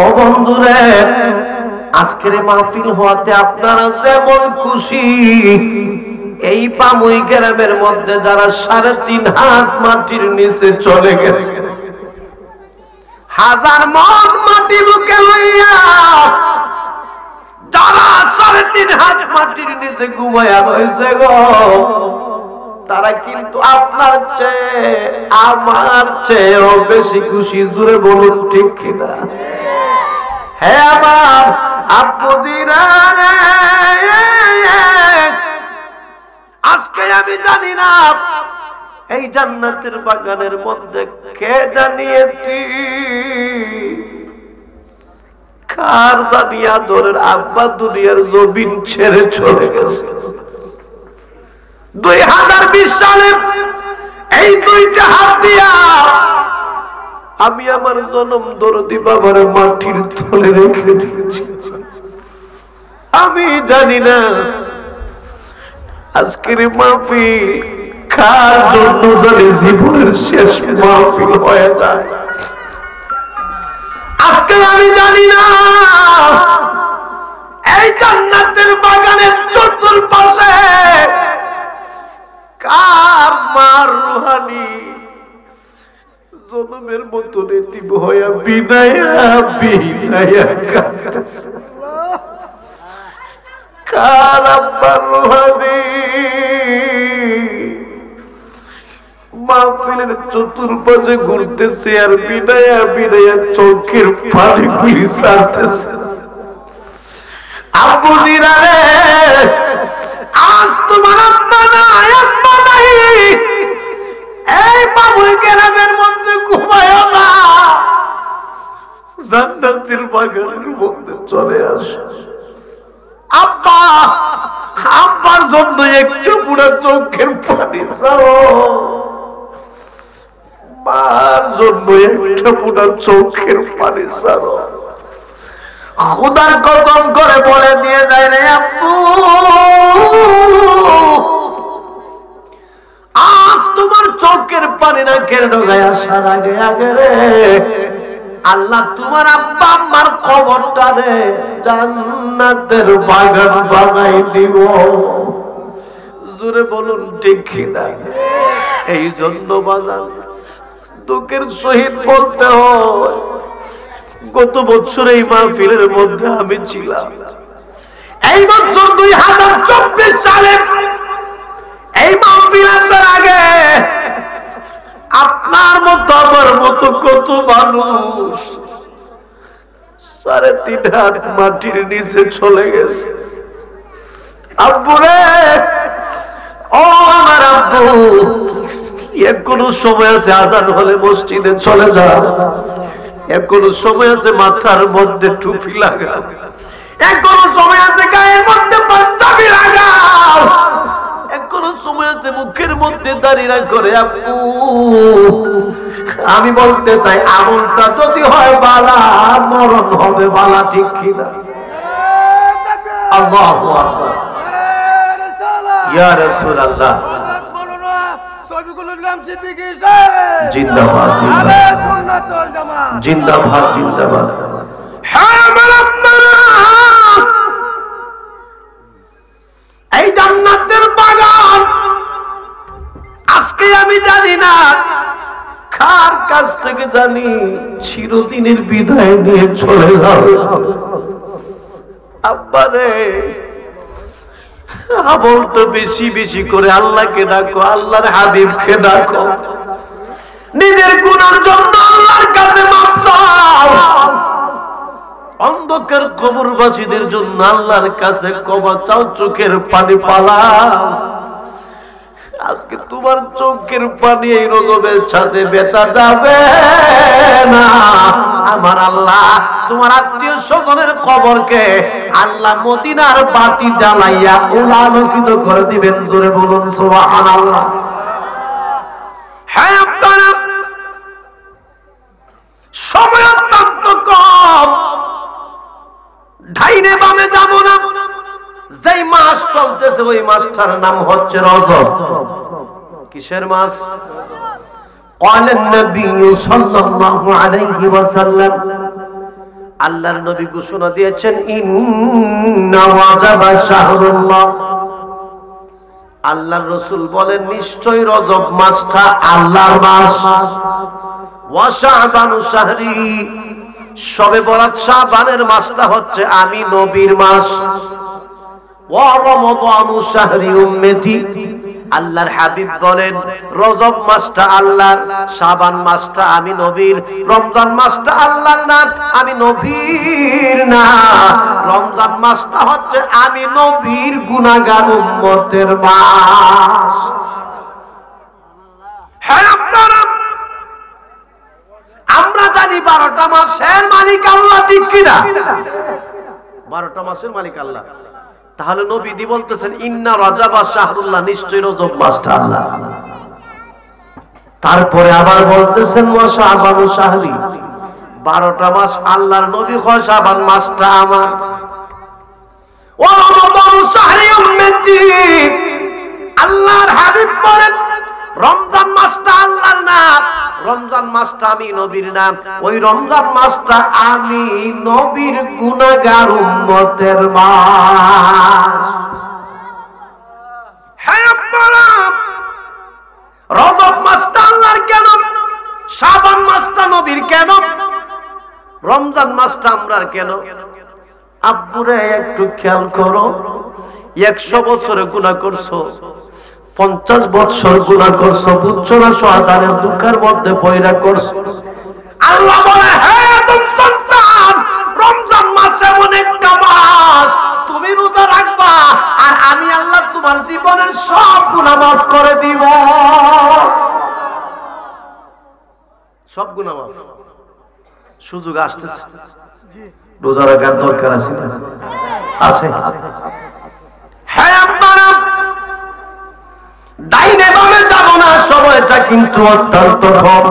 ও বন্ধুরে, আজকের মাহফিল হওয়াতে আপনারা যেমন খুশি, এই পামুই গ্রামের মধ্যে যারা 3.5 হাত মাটির নিচে চলে গেছে, হাজার মন মাটি বুকে লইয়া যারা 3.5 হাত মাটির নিচে ঘুমায়া রয়েছে গো, তারা কিন্তু আপনার চেয়ে আমার চেয়েও বেশি খুশি। জোরে বলুন ঠিক কিনা? হ্যাঁ আমার আপুদিরা, আজকে আমি জানি না এই জান্নাতের বাগানের মধ্যে কে জানিয়েছি, কার জানিয়া ধরেন আব্বা দুনিয়ার জমিন ছেড়ে চলে গেছে। 2020 সালে এই 2টা হাত দিয়া আমি আমার জনম দরদি বাবার মাটির তলে রেখে দিয়েছি। আমি জানি না আজকের মাহফিল কার জন্য জানি জীবনের শেষ মাহফিল হয়ে যায়। আজকে আমি জানি না এই জান্নাতের বাগানের চতুর্পাশে কার মার রুহানি জনমের মতো এতিম হইয়া বিনায়া বিনায়া কাঁদতেছে, কার আব্বার রুহানি মাহফিলের চতুর্পাশে ঘুরতেছে আর বিনায়া বিনায়া চোখের পানিগুলি ছাড়তেছে। আব্বুদিরা রে, আজ তোমার আব্বা নাই, আব্বা নাই, এই বাবুই গ্রামের মধ্যে ঘুমায় না, জান্নাতের বাগানের মধ্যে চলে আসো। আব্বা, আব্বার জন্য একটু পুরো চোখের পানি চাও, মার জন্য একটা পুরো চোখের পানি চাও। খুদার কসম করে বলে দিয়ে যায় রে আব্বু, আজ তোমার চোখের পানি না কেন ঢোকায় আসার আগে আগে রে আল্লাহ তোমার আব্বা আম্মার কবরটা রে জান্নাতের বাগান বানাই দিব। জোরে বলুন ঠিক কিনা? এই জন্য বাজান দুঃখের সহিত বলতে হয়, গত বছর এই মাহফিলের মধ্যে আমি ছিলাম। এই বছর 2024 সালে এই মাহফিল আসার আগে আপনার মতো আমার মতো কত মানুষ 3.5 হাত মাটির নিচে চলে গেছে। আব্বু রে, ও আমার আব্বু, এখনো সময় আছে, আজান হলে মসজিদে চলে যা, এখনো সময় আছে মাথার মধ্যে টুপি লাগাও, এখনো সময় আছে গায়ের মধ্যে পাঞ্জাবি লাগাও, এখনো সময় আছে মুখের মধ্যে দাঁড়িয়ে করে। আব্বু, আমি বলতে চাই আমলটা যদি হয় বালা, মরণ হবে বালা, ঠিক কিনা? আল্লাহু আকবার, ইয়া রাসূলুল্লাহ, জিন্দাবাদ জিন্দাবাদ জিন্দাবাদ। এই জান্নাতের বাগান আজকে আমি জানি না কার কাছ থেকে জানি চিরদিনের বিদায় নিয়ে চলে যাও। আব্বারে, আমল তো বেশি বেশি করে আল্লাহকে ডাকো, আল্লাহর হাবিবকে ডাকো, নিজের গুনার জন্য আল্লাহর কাছে মাফ চাও, অন্ধকার কবরবাসীদের জন্য আল্লাহর কাছে ক্ষমা চাও, চোখের পানি পালাও। আজকে তোমার চোখের পানি এই রজবের ছাদে বেতা যাবে না। আমার আল্লাহ তোমার আত্মীয় স্বজনের কবরকে আল্লাহ মদিনার বাতি জ্বালাইয়া আলোকিত করে দিবেন। জোরে বলুন সুবহানাল্লাহ। হ্যাঁ, আপনারা সময় অত্যন্ত কম, ডাইনে বামে যাব না। যেই মাস চলতেছে ওই মাসটার নাম হচ্ছে রজব। কিসের মাস? قال النبي صلى الله عليه وسلم আল্লাহর নবী ঘোষণা দিয়েছেন ইন্না ওয়াজাবা শাহরুল্লাহ। আল্লাহর রাসূল বলেন নিশ্চয় রজব মাসটা আল্লাহর মাস। ওয়া শাবানু শাহরি, শবে বরাত শাবানের মাসটা হচ্ছে আমি নবীর মাস। ওয়া রমাদানু শাহরি উম্মতি, আল্লাহর হাবিব বলেন রজব মাসটা আল্লাহর, শাবান মাসটা আমি নবীর, রমজান মাসটা আল্লাহর না, আমি নবীর না। রমজান মাসটা হচ্ছে আমি নবীর গুনাহগার উম্মতের মাস। হ্যাঁ আপনারা, আমরা জানি 12টা মাসের মালিক আল্লাহ, ঠিক কিনা? 12টা মাসের মালিক আল্লাহ। তাহলে নবীজি বলতেছেন ইন্না রজবা শাহরুল্লাহ, নিশ্চয় রজব মাসটা আল্লাহ। তারপরে আবার বলতেছেন ওয়া শাবানু শাহরি, 12টা মাস আল্লাহর নবী হয়, শাবান মাসটা আমার। ওয়া রমাদানু শাহরি উম্মতি, আল্লাহর হাবিব বলেন রমজান মাসটা আল্লাহর না, রমজান মাসটা আমি নবীর না, ওই রমজান মাসটা আমি নবীর গুনাহগার উম্মতের মাস। হ্যাঁ আপনারা, রজব মাসটা আল্লাহর কেন, শাবান মাসটা নবীর কেন, রমজান মাসটা আমরার কেন? আব্বুরে একটু খেয়াল করো, 100 বছরে গুনাহ করছো, 50 বছর গুনাহ করছো, বুঝছো না? শয়তানের দুঃখের মধ্যে পয়রা করছো। আল্লাহ বলে হ্যাঁ সন্তান, রমজান মাস এমন একটা মাস তুমি রোজা রাখবা, আর আমি আল্লাহ তোমার জীবনের সব গুনাহ মাফ করে দিব। সব গুনাহ মাফ। সুযোগ আসতেছে, রোজা রাখার দরকার আছে না? আছে। হ্যাঁ আপনারা, ডাইনে বামে যাব না, সময়টা কিন্তু অত্যন্ত কম।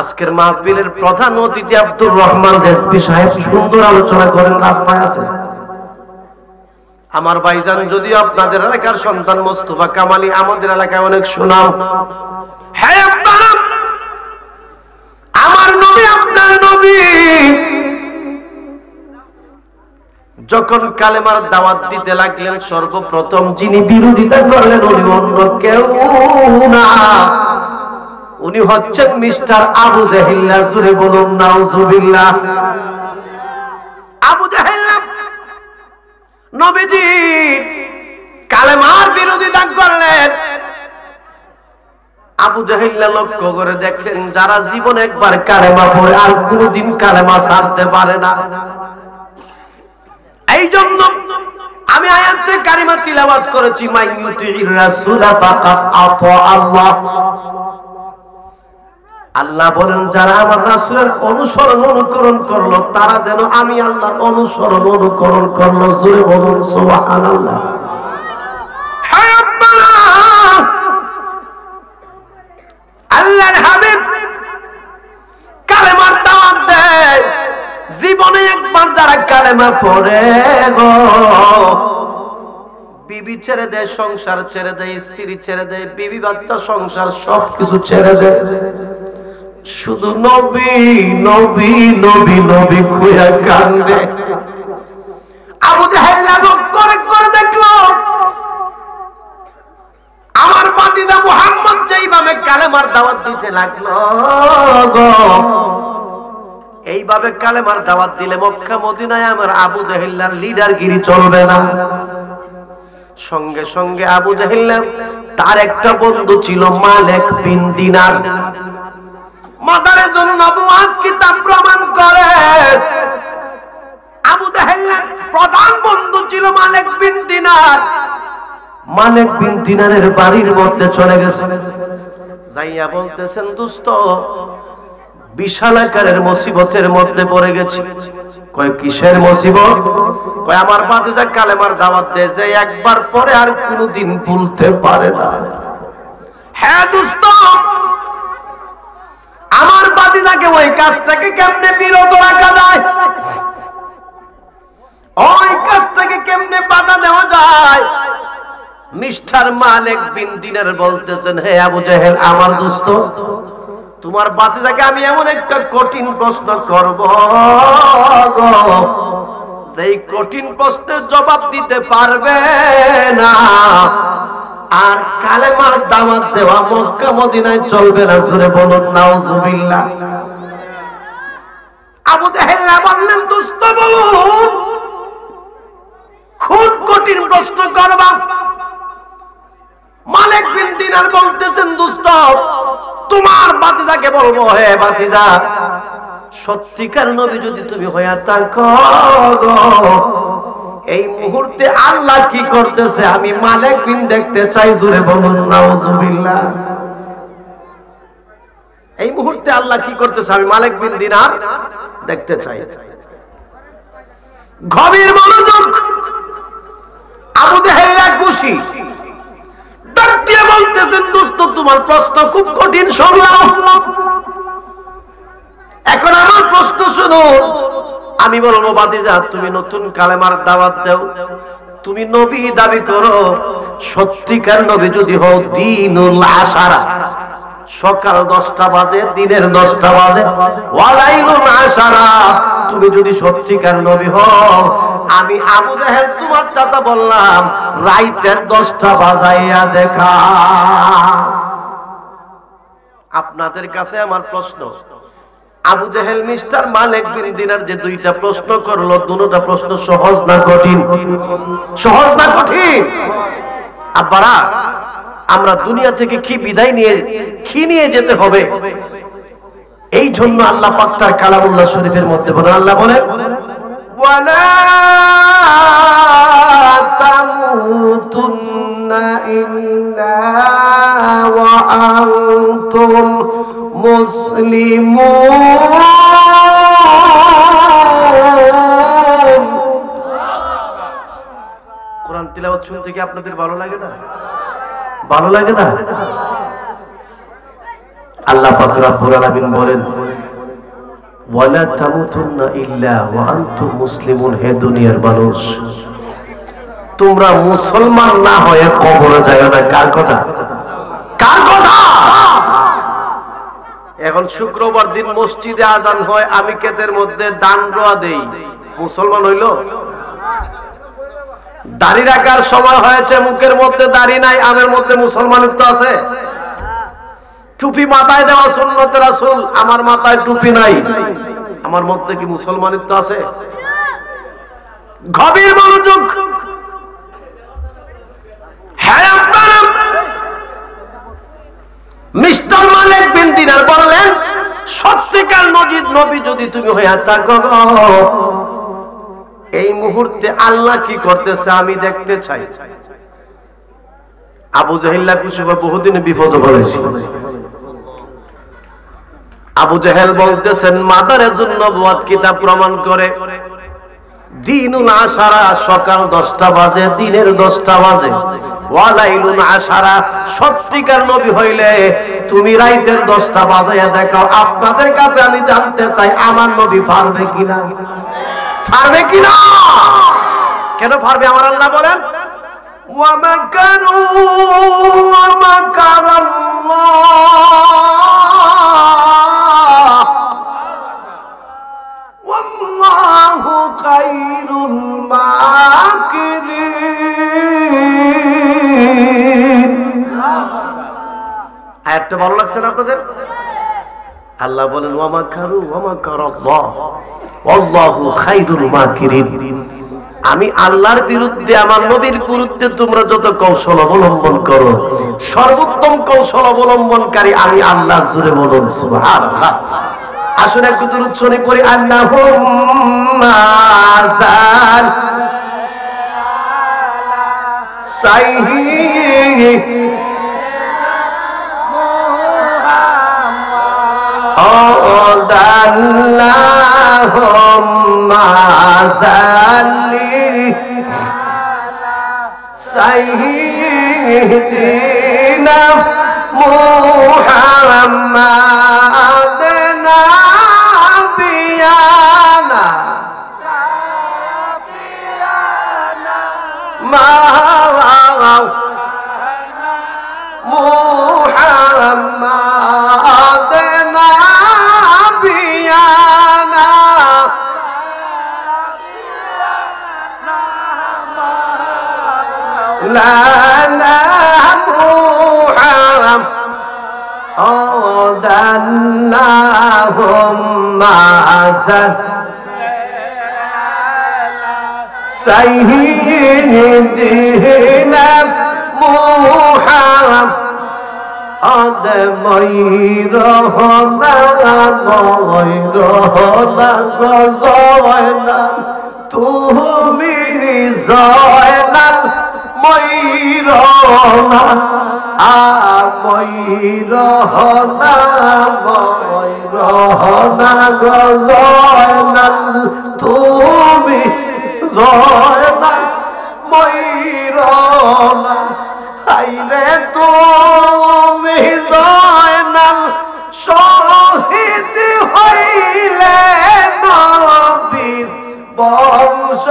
আজকের মাহফিলের প্রধান অতিথি আব্দুর রহমান রেজভী সাহেব সুন্দর আলোচনা করেন, রাস্তায় আছে। আমার ভাইজান যদিও আপনাদের এলাকার সন্তান, মোস্তফা কামালি আমাদের এলাকায় অনেক সুনাম। হ্যাঁ আপনারা, আমার নবী আপনার নবী যখন কালেমার দাওয়াত দিতে লাগলেন, সর্বপ্রথম যিনি বিরোধিতা করলেন উনি অন্য কেউ না, উনি হচ্ছেন মিস্টার আবু জাহিল। জোরে বলুন নাউজুবিল্লাহ। আবু জাহিল নবীজি কালেমার বিরোধিতা করলেন। আবু জাহিল লক্ষ্য করে দেখলেন যারা জীবন একবার কালেমা পড়ে আর কোনদিন কালেমা ছাড়তে পারে না। এই জন্য আমি আয়াতে কারিমা তিলাওয়াত করেছি, মাইয়ুতির রাসূলা ফাকাত আতা আল্লাহ। আল্লাহ বলেন যারা আমার রাসূলের অনুসরণ অনুকরণ করলো তারা যেন আমি আল্লাহর অনুসরণ অনুকরণ করলো। জোরে বলুন সুবহানাল্লাহ। আল্লাহর হাবিব কালেমার দাওয়াত দেয়, জীবনে একবার যারা কালেমা পড়ে গো, বিবি ছেড়ে দেয়, সংসার ছেড়ে দেয়, স্ত্রী ছেড়ে দেয়, বিবি বাচ্চা সংসার সবকিছু ছেড়ে দেয়, শুধু নবী নবী নবী নবী খুঁয়া কান্দে। আবু জাহেল করে করে দেখলো আমার বাতিদা মুহাম্মদ যেইভাবে কালেমার দাওয়াত দিতে লাগলো গো, এইভাবে কালেমার দাওয়াত দিলে মক্কা মদিনায় আমার আবু জাহিল্লার লিডারগিরি চলবে না। সঙ্গে সঙ্গে আবু জাহিল্লা তার একটা বন্ধু ছিল মালিক বিন দিনার, মাদারে জন্য নবুয়াত কিতাব প্রমাণ করে আবু জাহিল্লার প্রধান বন্ধু ছিল মালিক বিন দিনার। মালিক বিন দিনারের বাড়ির মধ্যে চলে গেছে, যাইয়া বলতেছেন দোস্ত বিশাল আকারের মুসিবতের মধ্যে পড়ে গেছি। কয় কিসের মুসিবত? কয় আমার বাতিজা কালেমার দাওয়াত দেয় যে একবার পরে আর কোনদিন ভুলতে পারে না। হ্যাঁ দোস্ত, আমার বাতিজাকে ওই কাজ থেকে কেমনে বিরত রাখা যায়, ওই কাজ থেকে কেমনে বাধা দেওয়া যায়? মিস্টার মালিক বিন দিনার বলতেছেন হে আবু জাহেল আমার দোস্ত, তোমার বাতিজাকে আমি এমন একটা কঠিন প্রশ্ন করব যেই কঠিন প্রশ্নের জবাব দিতে পারবে না আর কালেমার দাওয়াত দেওয়া মক্কা মদিনায় চলবে না। জোরে বলুন নাউজুবিল্লাহ। আবু জাহেল বললেন, দোস্ত বলুন কোন কঠিন প্রশ্ন করবা? মালিক বিন দিনার বলতেছেন, দোস্ত তোমার বাতিজাকে বলবো, হে বাতিজা, সত্যিকার নবী যদি তুমি হইয়া থাকো, এই মুহূর্তে আল্লাহ কি করতেছে আমি মালিক বিন দেখতে চাই। জোরে বলুন নাউজুবিল্লাহ। এই মুহূর্তে আল্লাহ কি করতেছে আমি মালিক বিন দিনার দেখতে চাই। গভীর মনোযোগ। আবু জাহেল খুশি, ডাক দিয়ে বলতেছেন, দোস্ত তোমার প্রশ্ন খুব কঠিন শুনলাম, এখন আমার প্রশ্ন শুনো। আমি বলবো, বাতিজা তুমি নতুন কালেমার দাওয়াত দাও, তুমি নবী দাবি করো, সত্যিকার নবী যদি হও দিনুল আশারা, সকাল 10টা বাজে দিনের 10টা বাজে, ওয়ালাইলুল আশারা, তুমি যদি সত্যিকার নবী হও, আমি আবু জাহেল তোমার চাচা বললাম রাইতের 10টা বাজাইয়া দেখা। আপনাদের কাছে আমার প্রশ্ন, আবু জাহেল মিস্টার মালিক বিন দিনার যে দুইটা প্রশ্ন করলো, দুটোটা প্রশ্ন সহজ না কঠিন? সহজ না কঠিন? আব্বারা, আমরা দুনিয়া থেকে কি বিদায় নিয়ে কি নিয়ে যেতে হবে? এই জন্য আল্লাহ পাক তার কালামুল্লাহ শরীফের মধ্যে বলেন, আল্লাহ বলেন, ওয়ালা তামুতুন্না ইল্লা ওয়া আনতুম মুসলিমুন। কোরআন তিলাওয়াত শুনতে কি আপনাদের ভালো লাগে না? ভালো লাগে না? আল্লাহ পাক রব্বুল আলামিন বলেন, ওয়ালা তামুতুন্না ইল্লা ওয়া আনতুম মুসলিমুন। হে দুনিয়ার মানুষ, তোমরা মুসলমান না হয়ে কবরে যাও না। কার কথা? কার কথা? এখন শুক্রবার দিন মসজিদে আজান হয়, আমি ক্ষেতের মধ্যে দান দোয়া দেই, মুসলমান হইল? দাড়ি রাখার সময় হয়েছে, মুখের মধ্যে দাড়ি নাই, আমের মধ্যে মুসলমানিত্ব আছে। টুপি মাথায় দেওয়া সুন্নতে রাসূল, আমার মাথায় টুপি নাই, আমার মধ্যে কি মুসলমানিত্ব আছে? গভীর মনোযোগ। হ্যাঁ, আপনারা মিস্টার মালিক বিন দিনার বললেন, সত্যিকার নবী যদি তুমি হইয়া থাকো, এই মুহূর্তে আল্লাহ কি করতেছে আমি দেখতে চাই। আবু জাহেল কুশুবা বহুদিন বিপদে পড়েছে। আবু জাহেল বলতেছেন, মাদারেজুন নবুয়াত কিতাব প্রমাণ করে দিনুল আশারা, সকাল 10টা বাজে দিনের 10টা বাজে, ওয়ালাইলুল আশারা, সত্যিকার নবী হইলে তুমি রাইতের 10টা বাজাইয়া দেখাও। আপনাদের কাছে আমি জানতে চাই, আমার নবী পারবে কিনা? পারবে কিনা? কেন পারবে? আমার আল্লাহ বলেন, ওয়া মাকারু ওয়া মাকারাল্লাহ ওয়াল্লাহু খায়রুল মাকিরিন। আয়াতটা ভালো লাগছে না আপনাদের? আল্লাহ বলেন, ওয়া মাকারু ওয়া মাকারাল্লাহ আল্লাহু খায়রুল মাকিরিন। আমি আল্লাহর বিরুদ্ধে, আমার নবীর বিরুদ্ধে তোমরা যত কৌশল অবলম্বন করো, সর্বোত্তম কৌশল অবলম্বনকারী আমি আল্লাহ। জোরে বলুন সুবহানাল্লাহ। আসুন একটু দুরূদ শরীফ পড়ি। আল্লাহুম্মা সাল সাইয়্যিদ মুহাম্মদ, আল্লাহুম্মা সাল্লি সাইয়্যিদিনা মুহাম্মদ নাবিয়ানা মুহাম্মদ নাবিয়ানা লানা মুহাম্মাদাল্লাহুম্মা সাইয়্যিদিনা মুহাম্মাদ ময়ূরহনা জয়নাল তুমি জয়নাল ময়ূরহনা ময়ূরহনা জয়নাল তুমি জয়নাল ময়ূরহনা আইরে তুমি জয়নাল শহীদ হইলে নবীর বংশ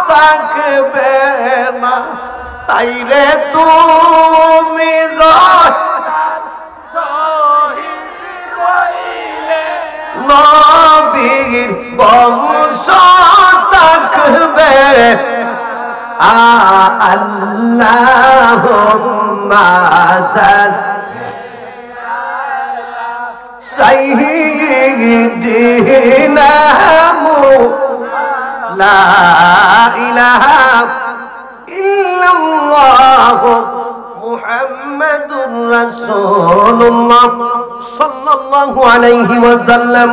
থাকবে না আইরে তুমি শহীদ হইলে নবীর বংশ থাকবে আল্লাহুম্মা সাইয়্যিদিনা লা ইলাহা ইল্লাল্লাহ মুহাম্মাদুর রাসূলুল্লাহ সাল্লাল্লাহু আলাইহি ওয়াসাল্লাম।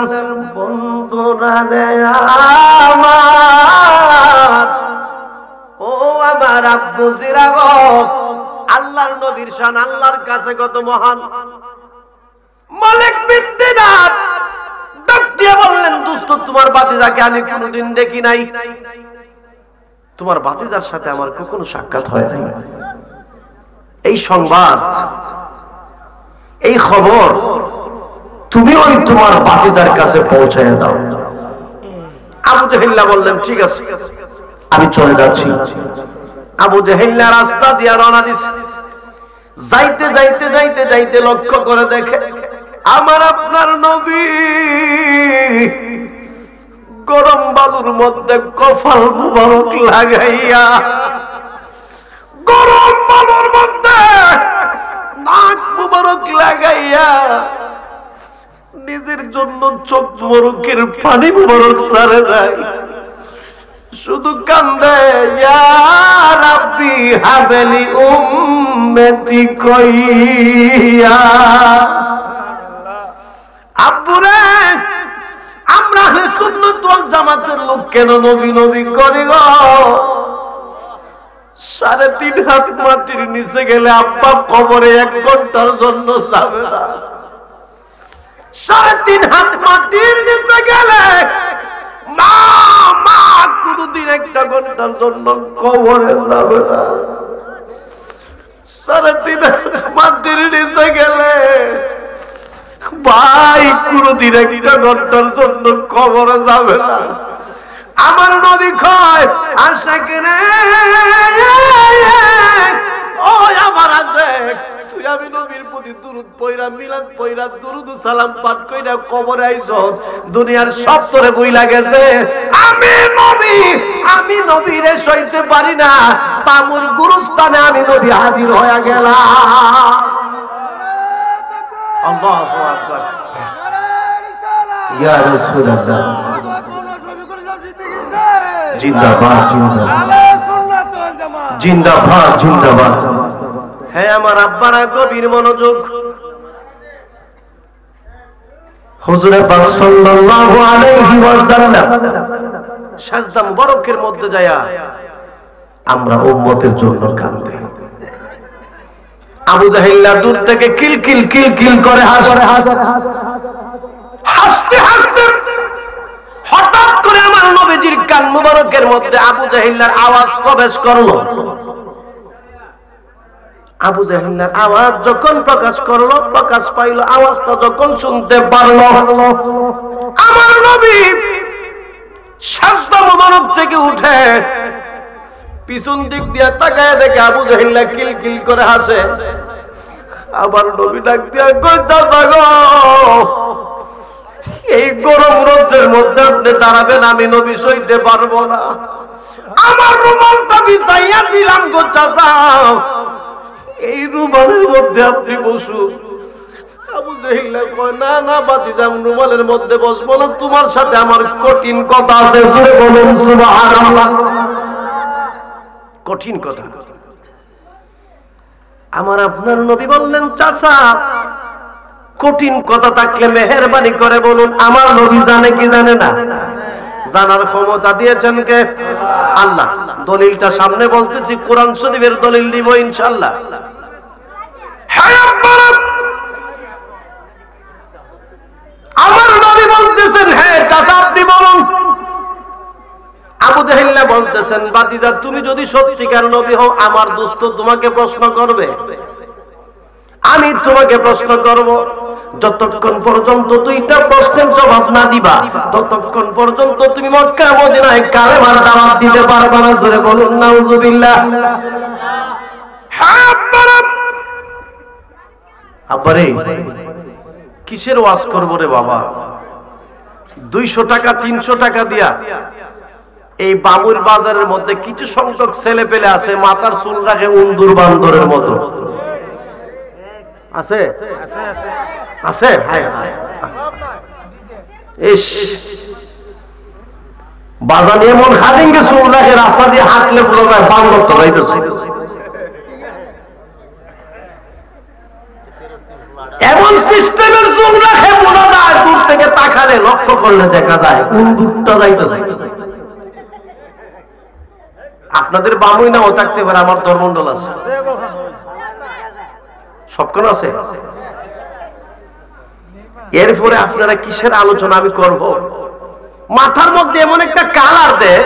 বন্ধুরা রে আমার, ও আমার আব্বুজিরা গো, আল্লাহর নবীর শান আল্লাহর কাছে কত মহান। মালিক বিন দিনার ডাক দিয়ে বললেন, দোস্ত তোমার ভাতিজাকে আমি কোনোদিন দেখি নাই, তোমার ভাতিজার সাথে আমার কখনো সাক্ষাৎ হয় নাই। এই সংবাদ, এই খবর তুমি ওই তোমার ভাতিজার কাছে পৌঁছায় দাও। আবু জাহেল বললেন, ঠিক আছে আমি চলে যাচ্ছি। আবু জাহেল রাস্তা দিয়ে রওনা দিছে। যাইতে যাইতে যাইতে যাইতে লক্ষ্য করে দেখে আমার আপনার নবী গরম বালুর মধ্যে কপাল মুবারক লাগাইয়া, গরম বালুর মধ্যে নাক মুবারক লাগাইয়া নিজের জন্য চোখ মুবারকের পানি মুবারক সারে যায়, শুধু কান্দে, ইয়া রাব্বি হাবলি উম্মতি কইয়া। আব্বুরে, আমরা আহলে সুন্নাত ওয়াল জামাতের লোক কেন নবী নবী করি গো? 3.5 হাত মাটির নিচে গেলে আব্বা কবরে 1 ঘন্টার জন্য যাবে না। 3.5 হাত মাটির নিচে গেলে মা মা কোনদিন 1 ঘন্টার জন্য কবরে যাবে না। 3.5 হাত মাটির নিচে গেলে ভাই কোনদিন 1 ঘন্টার জন্য কবরে যাবে না। আমার নবী কয়, আশিক রে, ও আমার আশিক, তুই আমি নবীর প্রতি দুরূদ পয়রা, মিলাদ পয়রা, দুরূদ সালাম পাঠ কইরা কবরে আইছস, দুনিয়ার সব তোরে ভুইলা গেছে। আমি নবীরে সইতে পারি না, পামুর গুরুস্থানে আমি নবী হাজির হয়ে গেলাম। আল্লাহু আকবার, ইয়া রাসূলুল্লাহ, জিন্দাবাদ জিন্দাবাদ জিন্দাবাদ জিন্দাবাদ। হ্যাঁ আমার আব্বারা, গভীর মনোযোগ। হুজুরে পাক সাল্লাল্লাহু আলাইহি ওয়াসাল্লাম সাজদা মুবারকের মধ্যে যায়া আমরা উম্মতের জন্য কাঁদে। আবু জাহেল দূর থেকে কিলকিল কিলকিল করে হাসতে হাসতে হঠাৎ করে আমার নবীজির কান মুবারকের মধ্যে আবু জাহেলের আওয়াজ প্রবেশ করলো। আবু জাহেলের আওয়াজ যখন প্রকাশ করলো, প্রকাশ পাইল, আওয়াজটা যখন শুনতে পারলো, আমার নবী সাজদা মুবারক থেকে উঠে পিছন দিক দিয়ে তাকায় দেখে আবু জাহেল কিলকিল করে হাসে। আবার নবী ডাক দিয়া কই, চাচা গো, এই গরম রোদের মধ্যে আপনি দাঁড়াবেন, আমি নবী সইতে পারবো না। আমার রুমালটা বিছাইয়া দিলাম গো চাচা, এই রুমালের মধ্যে আপনি বসুন। আবু জাহেল কয়, না না বাতিজা, রুমালের মধ্যে বসবো না, তোমার সাথে আমার কঠিন কথা আছে। জোরে বলুন সুবহানাল্লাহ। কঠিন কথা। আমার আপনার নবী বললেন, চাচা কঠিন কথা থাকলে মেহেরবানি করে বলুন। আমার নবী জানে কি জানে না? জানার ক্ষমতা দিয়েছেন কে? আল্লাহ। দলিলটা সামনে বলতেছি, কোরআন শরীফের দলিল দিব ইনশাআল্লাহ। আমার নবী বলতেছেন, হ্যাঁ চাচা আপনি বলুন। আবু জাহেল বলতেছেন, বাতিজা তুমি যদি সত্যিকার নবী হও, আমার দোস্ত তোমাকে প্রশ্ন করবে, আমি তোমাকে প্রশ্ন করব। যতক্ষণ পর্যন্ত দুইটা প্রশ্নের জবাব না দিবা, ততক্ষণ পর্যন্ত তুমি মক্কা মদিনায় কালেমার দাওয়াত দিতে পারবে না। জোরে বলুন নাউজুবিল্লাহ। আব্বারে কিসের ওয়াজ করবো রে বাবা? 200 টাকা 300 টাকা দিয়া এই বাবুর বাজারের মধ্যে কিছু সংখ্যক ছেলে পেলে আছে, মাথার চুল রাখে উন্দুর বান্দরের মতো। আছে আছে বাজার এমন হারিঙ্গে চুল রাখে, রাস্তা দিয়ে হাঁটলে বোঝা যায় বান্দর তো যাইতেছে। এমন সিস্টেমের চুল রাখে, বোঝা যায় দূর থেকে তাকালে, লক্ষ্য করলে দেখা যায় উন্দুরটা যাইতেছে। আপনাদের বামুই নাও থাকতে পারে, আমার ধর্মমন্ডল আছে, সবক্ষণ আছে। এরপরে আপনারা কিসের আলোচনা আমি করব? মাথার মধ্যে এমন একটা কালার দেয়,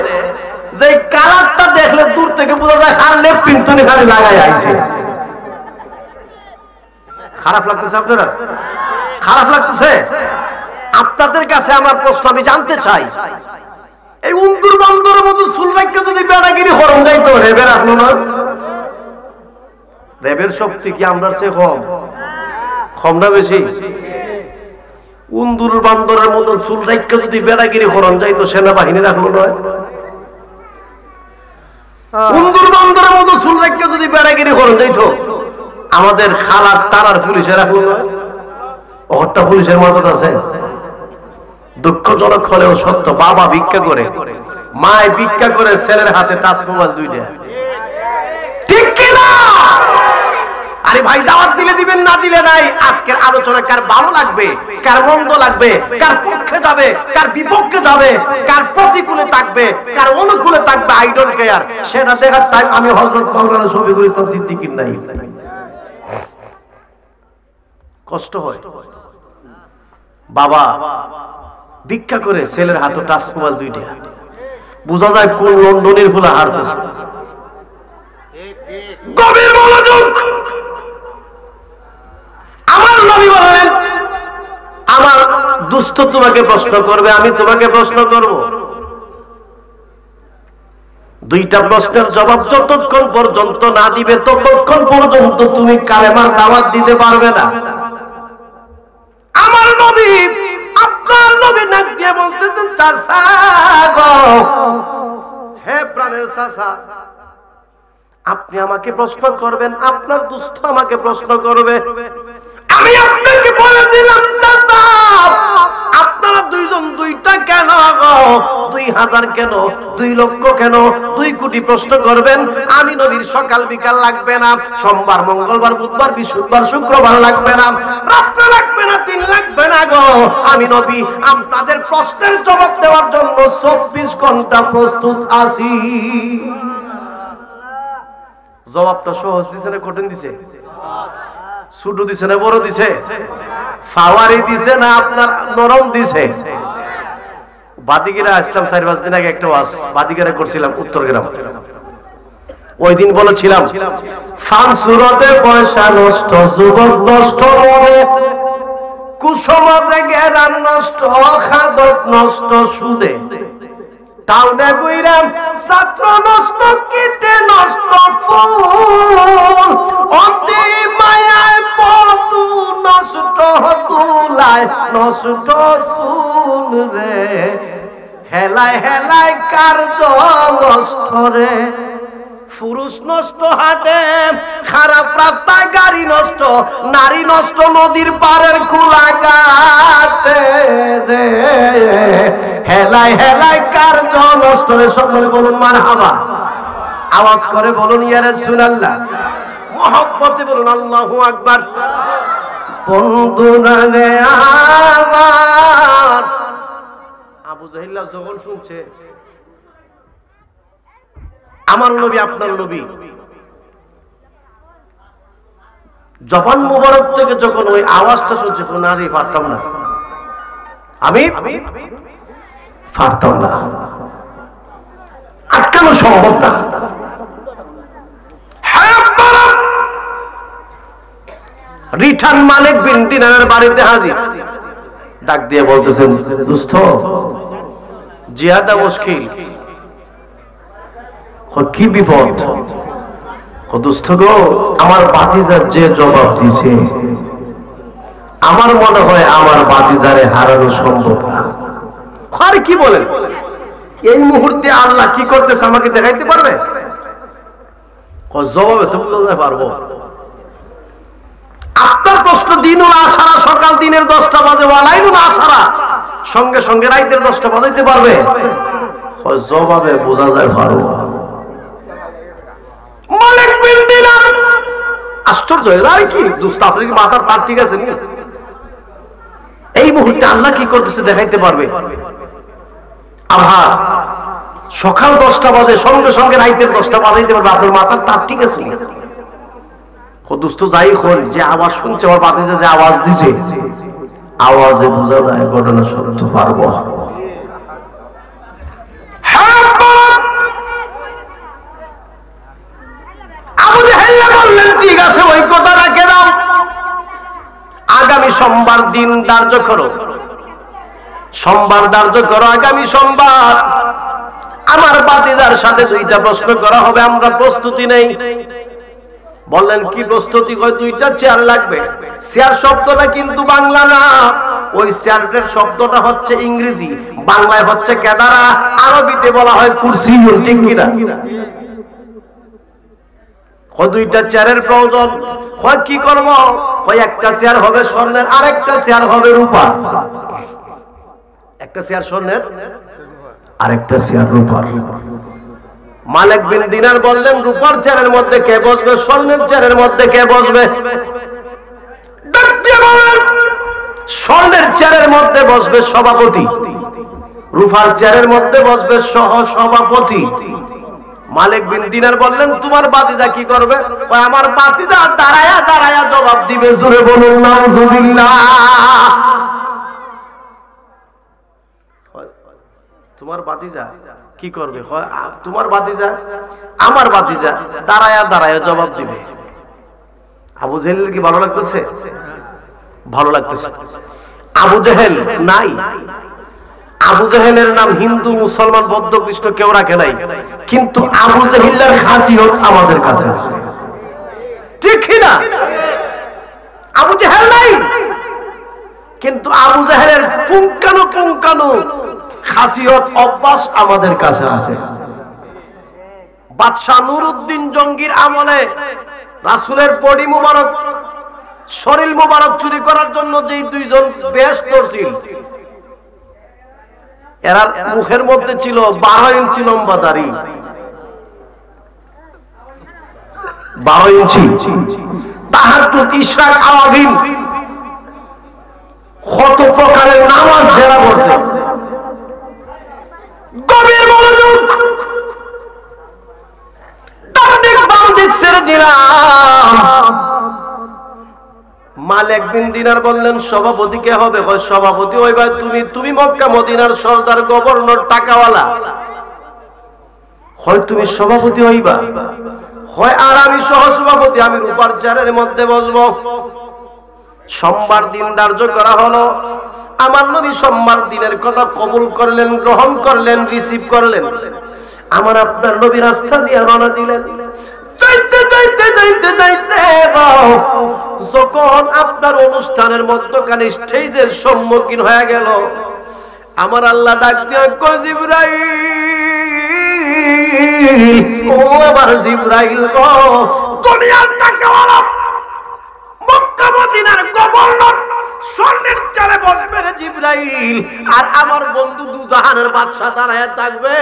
যে কালারটা দেখলে দূর থেকে বোঝা যায় আর লেপ পিন্টুনি খালি লাগাই আইছে। খারাপ লাগতেছে আপনারা? খারাপ লাগতেছে? আপনাদের কাছে আমার প্রশ্ন, আমি জানতে চাই, এই উন্দুর বান্দরের মতো চুল রাখতে যদি বেড়াগিরি হরণ যাইতো, রেবের আসলো না? রেবের শক্তি কি আমরা চেয়ে কম? কম না বেশি? উন্দুর বান্দরের মতো চুল রাখতে যদি বেড়াগিরি হরণ যাইতো, সেনাবাহিনী রাখলো নয়? উন্দুর বান্দরের মতো চুল রাখতে যদি বেড়াগিরি হরণ যাইতো, আমাদের খালার তারার পুলিশে রাখলো নয়? ওটা পুলিশের মদত আছে। দুঃখজনক হলেও সত্য, বাবা ভিক্ষা করে, মায় ভিক্ষা করে, ছেলের হাতে টাচ মোবাইল 2টা। ঠিক কিনা? আরে ভাই, দাওয়াত দিলে দিবেন, না দিলে নাই। আজকের আলোচনা কার ভালো লাগবে, কার মন্দ লাগবে, কার পক্ষে যাবে, কার বিপক্ষে যাবে, কার প্রতিকূলে থাকবে, কার অনুকূলে থাকবে, আই ডোন্ট কেয়ার। সেটা দেখার টাইম আমি হযরত মাওলানা শফিকুল ইসলাম সিদ্দিকীর নাই। কষ্ট হয়। বাবা ভিক্ষা করে, ছেলের হাতে টাচ মোবাইল 2টা। বোঝা যায় কোন লন্ডনের ফুলা হারতেছে। গভীর মনোযোগ। আমার নবী বলেন, আমার দুস্থ তোমাকে প্রশ্ন করবে, আমি তোমাকে প্রশ্ন করব। দুইটা প্রশ্নের জবাব যতক্ষণ পর্যন্ত না দিবে, ততক্ষণ পর্যন্ত তুমি কালেমার দাওয়াত দিতে পারবে না। আমার নবী, আপনার নবী নাক দিয়ে বলতেছেন, চাচা গো, হে প্রাণের চাচা, আপনি আমাকে প্রশ্ন করবেন, আপনার দুস্থ আমাকে প্রশ্ন করবে। আমি আপনাকে বলে দিলাম, চাচা আপনারা দুইজন দুইটা কেন, 2000 কেন, 2 লক্ষ কেন, 2 কোটি প্রশ্ন করবেন। আমি নবীর সকাল বিকাল লাগবে না, সোমবার মঙ্গলবার বুধবার বৃহস্পতিবার শুক্রবার লাগবে না, রাত্র লাগবে না, দিন লাগবে না গো। আমি নবী আপনাদের প্রশ্নের জবাব দেওয়ার জন্য 24 ঘন্টা প্রস্তুত আছি। জবাবটা সহজ দিছে না কঠিন দিছে? ছোট দিছে না বড় দিছে? ফাওয়ারি দিছে না আপনার নরম দিছে? বাদিগিরা আসলাম 4-5 দিন আগে একটা ওয়াজ বাদিগিরা করছিলাম উত্তরগ্রাম। ওই দিন বলেছিলাম, ফান সুরতে পয়সা নষ্ট, যুবক নষ্ট মনে, কুসমাজে জ্ঞান নষ্ট, খাদক নষ্ট সুদে, টাউনে কইরাম ছাত্র নষ্ট, কীটে নষ্ট ফুল, অতি মায়ায় পদু নষ্ট, তুলায় নষ্ট সুর। রে হেলায় হেলায় কার্য নষ্ট রে পুরুষ নষ্ট হাটে খারাপ রাস্তায় গাড়ি নষ্ট নারী নষ্ট নদীর পারের খোলা ঘাটে রে হেলায় হেলায় কার্য নষ্ট রে সকলে বলুন মারহাবা আওয়াজ করে বলুন ইয়া রাসূলুল্লাহ মহব্বতে বলুন আল্লাহু আকবার বন্ধুরা রে আমার আবু জাহেল যখন শুনছে আমার নবী আপনার নবী জবান মুবারক থেকে যখন ওই আওয়াজটা শুনছে নারী পারতাম না আমি পারতাম না আটকানো সম্ভব না রিটার্ন মালিক বিন দিনারের বাড়িতে হাজির ডাক দিয়ে বলতেছেন দোস্ত জিহাদা মুশকিল কি বিপদ দোস্ত গো আমার ভাতিজার যে জবাব দিছে আমার মনে হয় আমার ভাতিজারে হারানো সম্ভব না আর কি বলেন এই মুহূর্তে আল্লাহ কি করতেছে আমাকে দেখাইতে পারবে জবাবে তো বলতে পারবো আপনার প্রশ্ন দিনুল আশারা সকাল দিনের 10টা বাজে ওয়ালাইনুল আশারা সঙ্গে সঙ্গে রাতের 10টা বাজাইতে পারবে জবাবে বোঝা যায় পারবো মালিক বিন দিনার আশ্চর্য আর কি দোস্ত আপনার কি মাথার তার ঠিক আছে এই মুহূর্তে আল্লাহ কি করতেছে দেখাইতে পারবে আবার সকাল 10টা বাজে সঙ্গে সঙ্গে রাতের 10টা বাজাইতে পারবে আপনার মাথার তার ঠিক আছে দোস্ত যাই হল যে আওয়াজ শুনছে আমার বাতিজা যে আওয়াজ দিছে আওয়াজে বোঝা যায় ঘটনা সত্য পারবো ঠিক আছে ওই কথা রাখে দাও আগামী সোমবার দিন ধার্য করো সোমবার ধার্য করো আগামী সোমবার আমার বাতিজার সাথে 2টা প্রশ্ন করা হবে আমরা প্রস্তুতি নেই বললেন কি প্রস্তুতি কয় 2টা চেয়ার লাগবে চেয়ার শব্দটা কিন্তু বাংলা না ওই চেয়ারের শব্দটা হচ্ছে ইংরেজি বাংলায় হচ্ছে কেদারা আরবিতে বলা হয় কুরসি ঠিক কিনা কয় 2টা চেয়ারের প্রয়োজন কয় কি করব কয় একটা চেয়ার হবে স্বর্ণের আরেকটা চেয়ার হবে রূপার একটা চেয়ার স্বর্ণের আরেকটা চেয়ার রূপার মালিক বিন দিনার বললেন রূপার চেয়ারের মধ্যে কে বসবে স্বর্ণের চেয়ারের মধ্যে কে বসবে স্বর্ণের চেয়ারের মধ্যে বসবে সভাপতি রূপার চেয়ারের মধ্যে বসবে সহ সভাপতি মালিক বিন দিনার বললেন তোমার বাতিজা কি করবে কয় আমার বাতিজা দাঁড়ায়া দাঁড়ায়া জবাব দিবে জোরে বলুন নাউজুবিল্লাহ তোমার বাতিজা কি করবে তোমার বাতিজা আমার বাতিজা দাঁড়ায়া দাঁড়ায়া জবাব দিবে আবু জাহেলের কি ভালো লাগতেছে ভালো লাগতেছে আবু জাহেল নাই আবু জাহেলের নাম হিন্দু মুসলমান বৌদ্ধ খ্রিস্ট কেউ রাখে নাই কিন্তু আবু জাহেলের খাসিয়ত আমাদের কাছে আছে ঠিক না আবু জাহেল নাই কিন্তু আবু জাহেলের পুঙ্খানু পুঙ্খানু খাসিয়ত অভ্যাস আমাদের কাছে আছে বাদশা নুরউদ্দিন জঙ্গির আমলে রাসূলের বডি মোবারক শরীর মোবারক চুরি করার জন্য যেই 2জন বেশ করছিল এরার মুখের মধ্যে ছিল 12 ইঞ্চি লম্বা দাড়ি 12 ইঞ্চি তাহাজ্জুদ ইশরাক আওয়াবিন কত প্রকারের নামাজ ধরা পড়ছে গভীর মনোযোগ ডান দিক বাম দিক ছেড়ে দিলাম মালিক বিন দিনার বললেন সভাপতি কে হবে সভাপতি ওই ভাই তুমি মক্কা মদিনার সরদার গভর্নর টাকাওয়ালা হয় তুমি সভাপতি হইবা হয় আর আমি সহ সভাপতি আমি রূপার চেয়ারের মধ্যে বসবো সোমবার দিন ধার্য করা হলো আমার নবী সোমবার দিনের কথা কবুল করলেন গ্রহণ করলেন রিসিভ করলেন আমার আপনার নবী রাস্তা দিয়ে রওনা দিলেন যখন আপনার অনুষ্ঠানের মধ্যখানে স্টেজের সম্মুখীন হয়ে গেল আমার আল্লাহ ডাক দিয়া কয় জিবরাইল, ও আমার জিবরাইল গো, দুনিয়ার টাকাওয়ালা মক্কা মদিনার গভর্নর স্বর্ণের চেয়ারে বসবে রে জিবরাইল, আর আমার বন্ধু দুজাহানের বাদশা দাঁড়ায় থাকবে,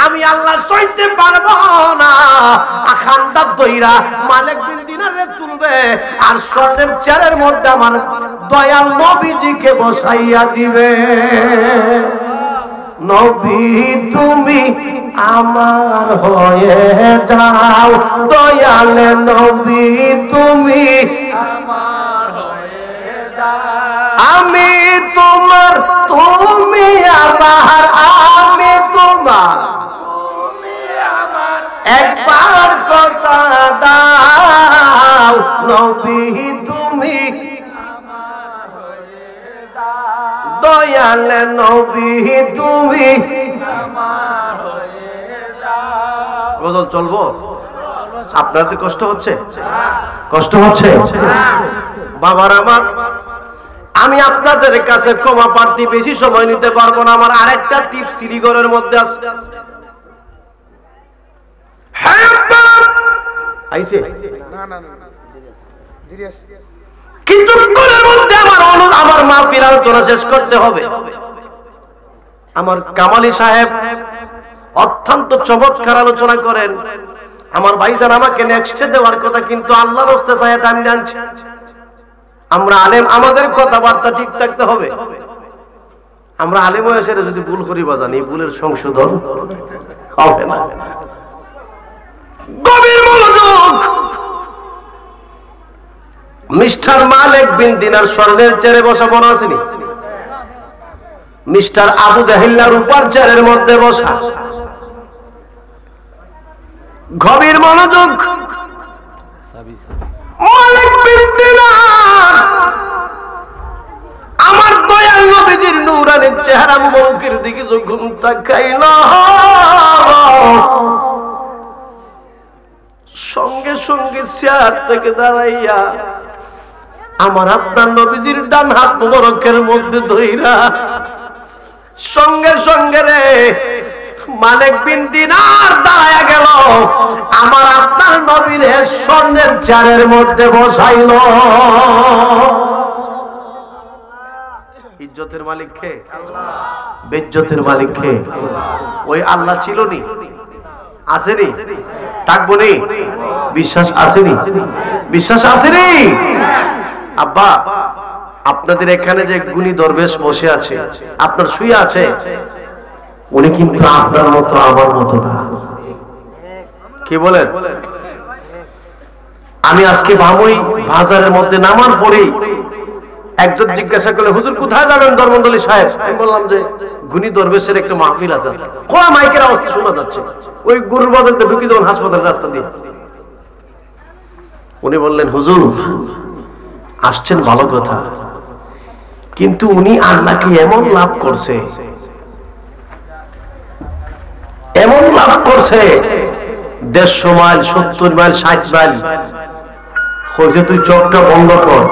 আমি আল্লাহ সইতে পারবো না। আখানটা দইরা মালিক বিন দিনারে তুলবে আর স্বর্ণের চেয়ারের মধ্যে আমার দয়াল নবীজিকে বসাইয়া দিবে। নবী তুমি আমার হয়ে যাও, দয়াল নবী তুমি আমার হয়ে যাও। আমি তোমার, তুমি আমার, আমি তোমার, তুমি আমার, একবার কথা দাও, নবী তুমি আমার হয়ে যাও, দয়াল নবী তুমি আমার হয়ে যাও। গজল চলবো? আপনাদের কষ্ট হচ্ছে? কষ্ট হচ্ছে? বাবার আমার, আমি আপনাদের কাছে ক্ষমা প্রার্থী, বেশি সময় নিতে পারবো না। আমার আরেকটা টিপস শ্রীগড়ের মধ্যে আছে। কিছুক্ষণের মধ্যে আমার মাহফিল আলোচনা শেষ করতে হবে। আমার কামালি সাহেব অত্যন্ত চমৎকার আলোচনা করেন। আমার ভাইজান আমাকে নেক্সটে দেওয়ার কথা, কিন্তু আল্লাহর রাস্তায় সাহেব আমি জানছি আমরা আলেম, আমাদের কথাবার্তা ঠিক থাকতে হবে। আমরা আলেম হয়ে এসে যদি ভুল করি বাজান, এই ভুলের সংশোধন হবে না। গভীর মনোযোগ। মিস্টার মালিক বিন দিনার স্বর্ণের চেয়ারে বসা মনে আসেনি? মিস্টার আবু জাহিল্লার উপর চেয়ারের মধ্যে বসা। গভীর মনোযোগ। মালিক বিন দিনার আমার দয়াল নবীজির নূরানি চেহারা মুবারকের দিকে যখন তাকাইল, সঙ্গে সঙ্গে চেয়ার থেকে দাঁড়াইয়া আমার আপনার নবীজির ডান হাত মুবারকের মধ্যে ধইরা সঙ্গে সঙ্গে রে মালিক বিন দিনার দাঁড়ায়া গেল, আমার আপনার নবীর স্বর্ণের চেয়ারের মধ্যে বসাইল। ইজ্জতের মালিক কে? বেজ্জতের মালিক কে? ওই আল্লাহ ছিল নি? আসেনি? থাকবো নি? বিশ্বাস আসেনি? বিশ্বাস আসেনি? আব্বা, আপনাদের এখানে যে গুণী দরবেশ বসে আছে, আপনার শুয়ে আছে, উনি কিন্তু আপনার মতো আমার মতো না। কি বলেন? আমি আজকে ভাবই বাজারের মধ্যে নামার পরেই একজন জিজ্ঞাসা করলে, হুজুর কোথায় যাবেন ধর্মন্দলী সাহেব? আমি বললাম যে গুণী দরবেশের একটা মাহফিল আছে। কোয়া মাইকের আওয়াজ শোনা যাচ্ছে, ওই গরুর বাজারতে ঢুকি যখন হাসপাতালের রাস্তা দিয়ে। উনি বললেন, হুজুর আসছেন ভালো কথা, কিন্তু উনি আল্লাহকে এমন লাভ করছে, এমন লাভ করছে, 150 মাইল 70 মাইল 60 মাইল হয়েছে, তুই চোখটা বন্ধ কর,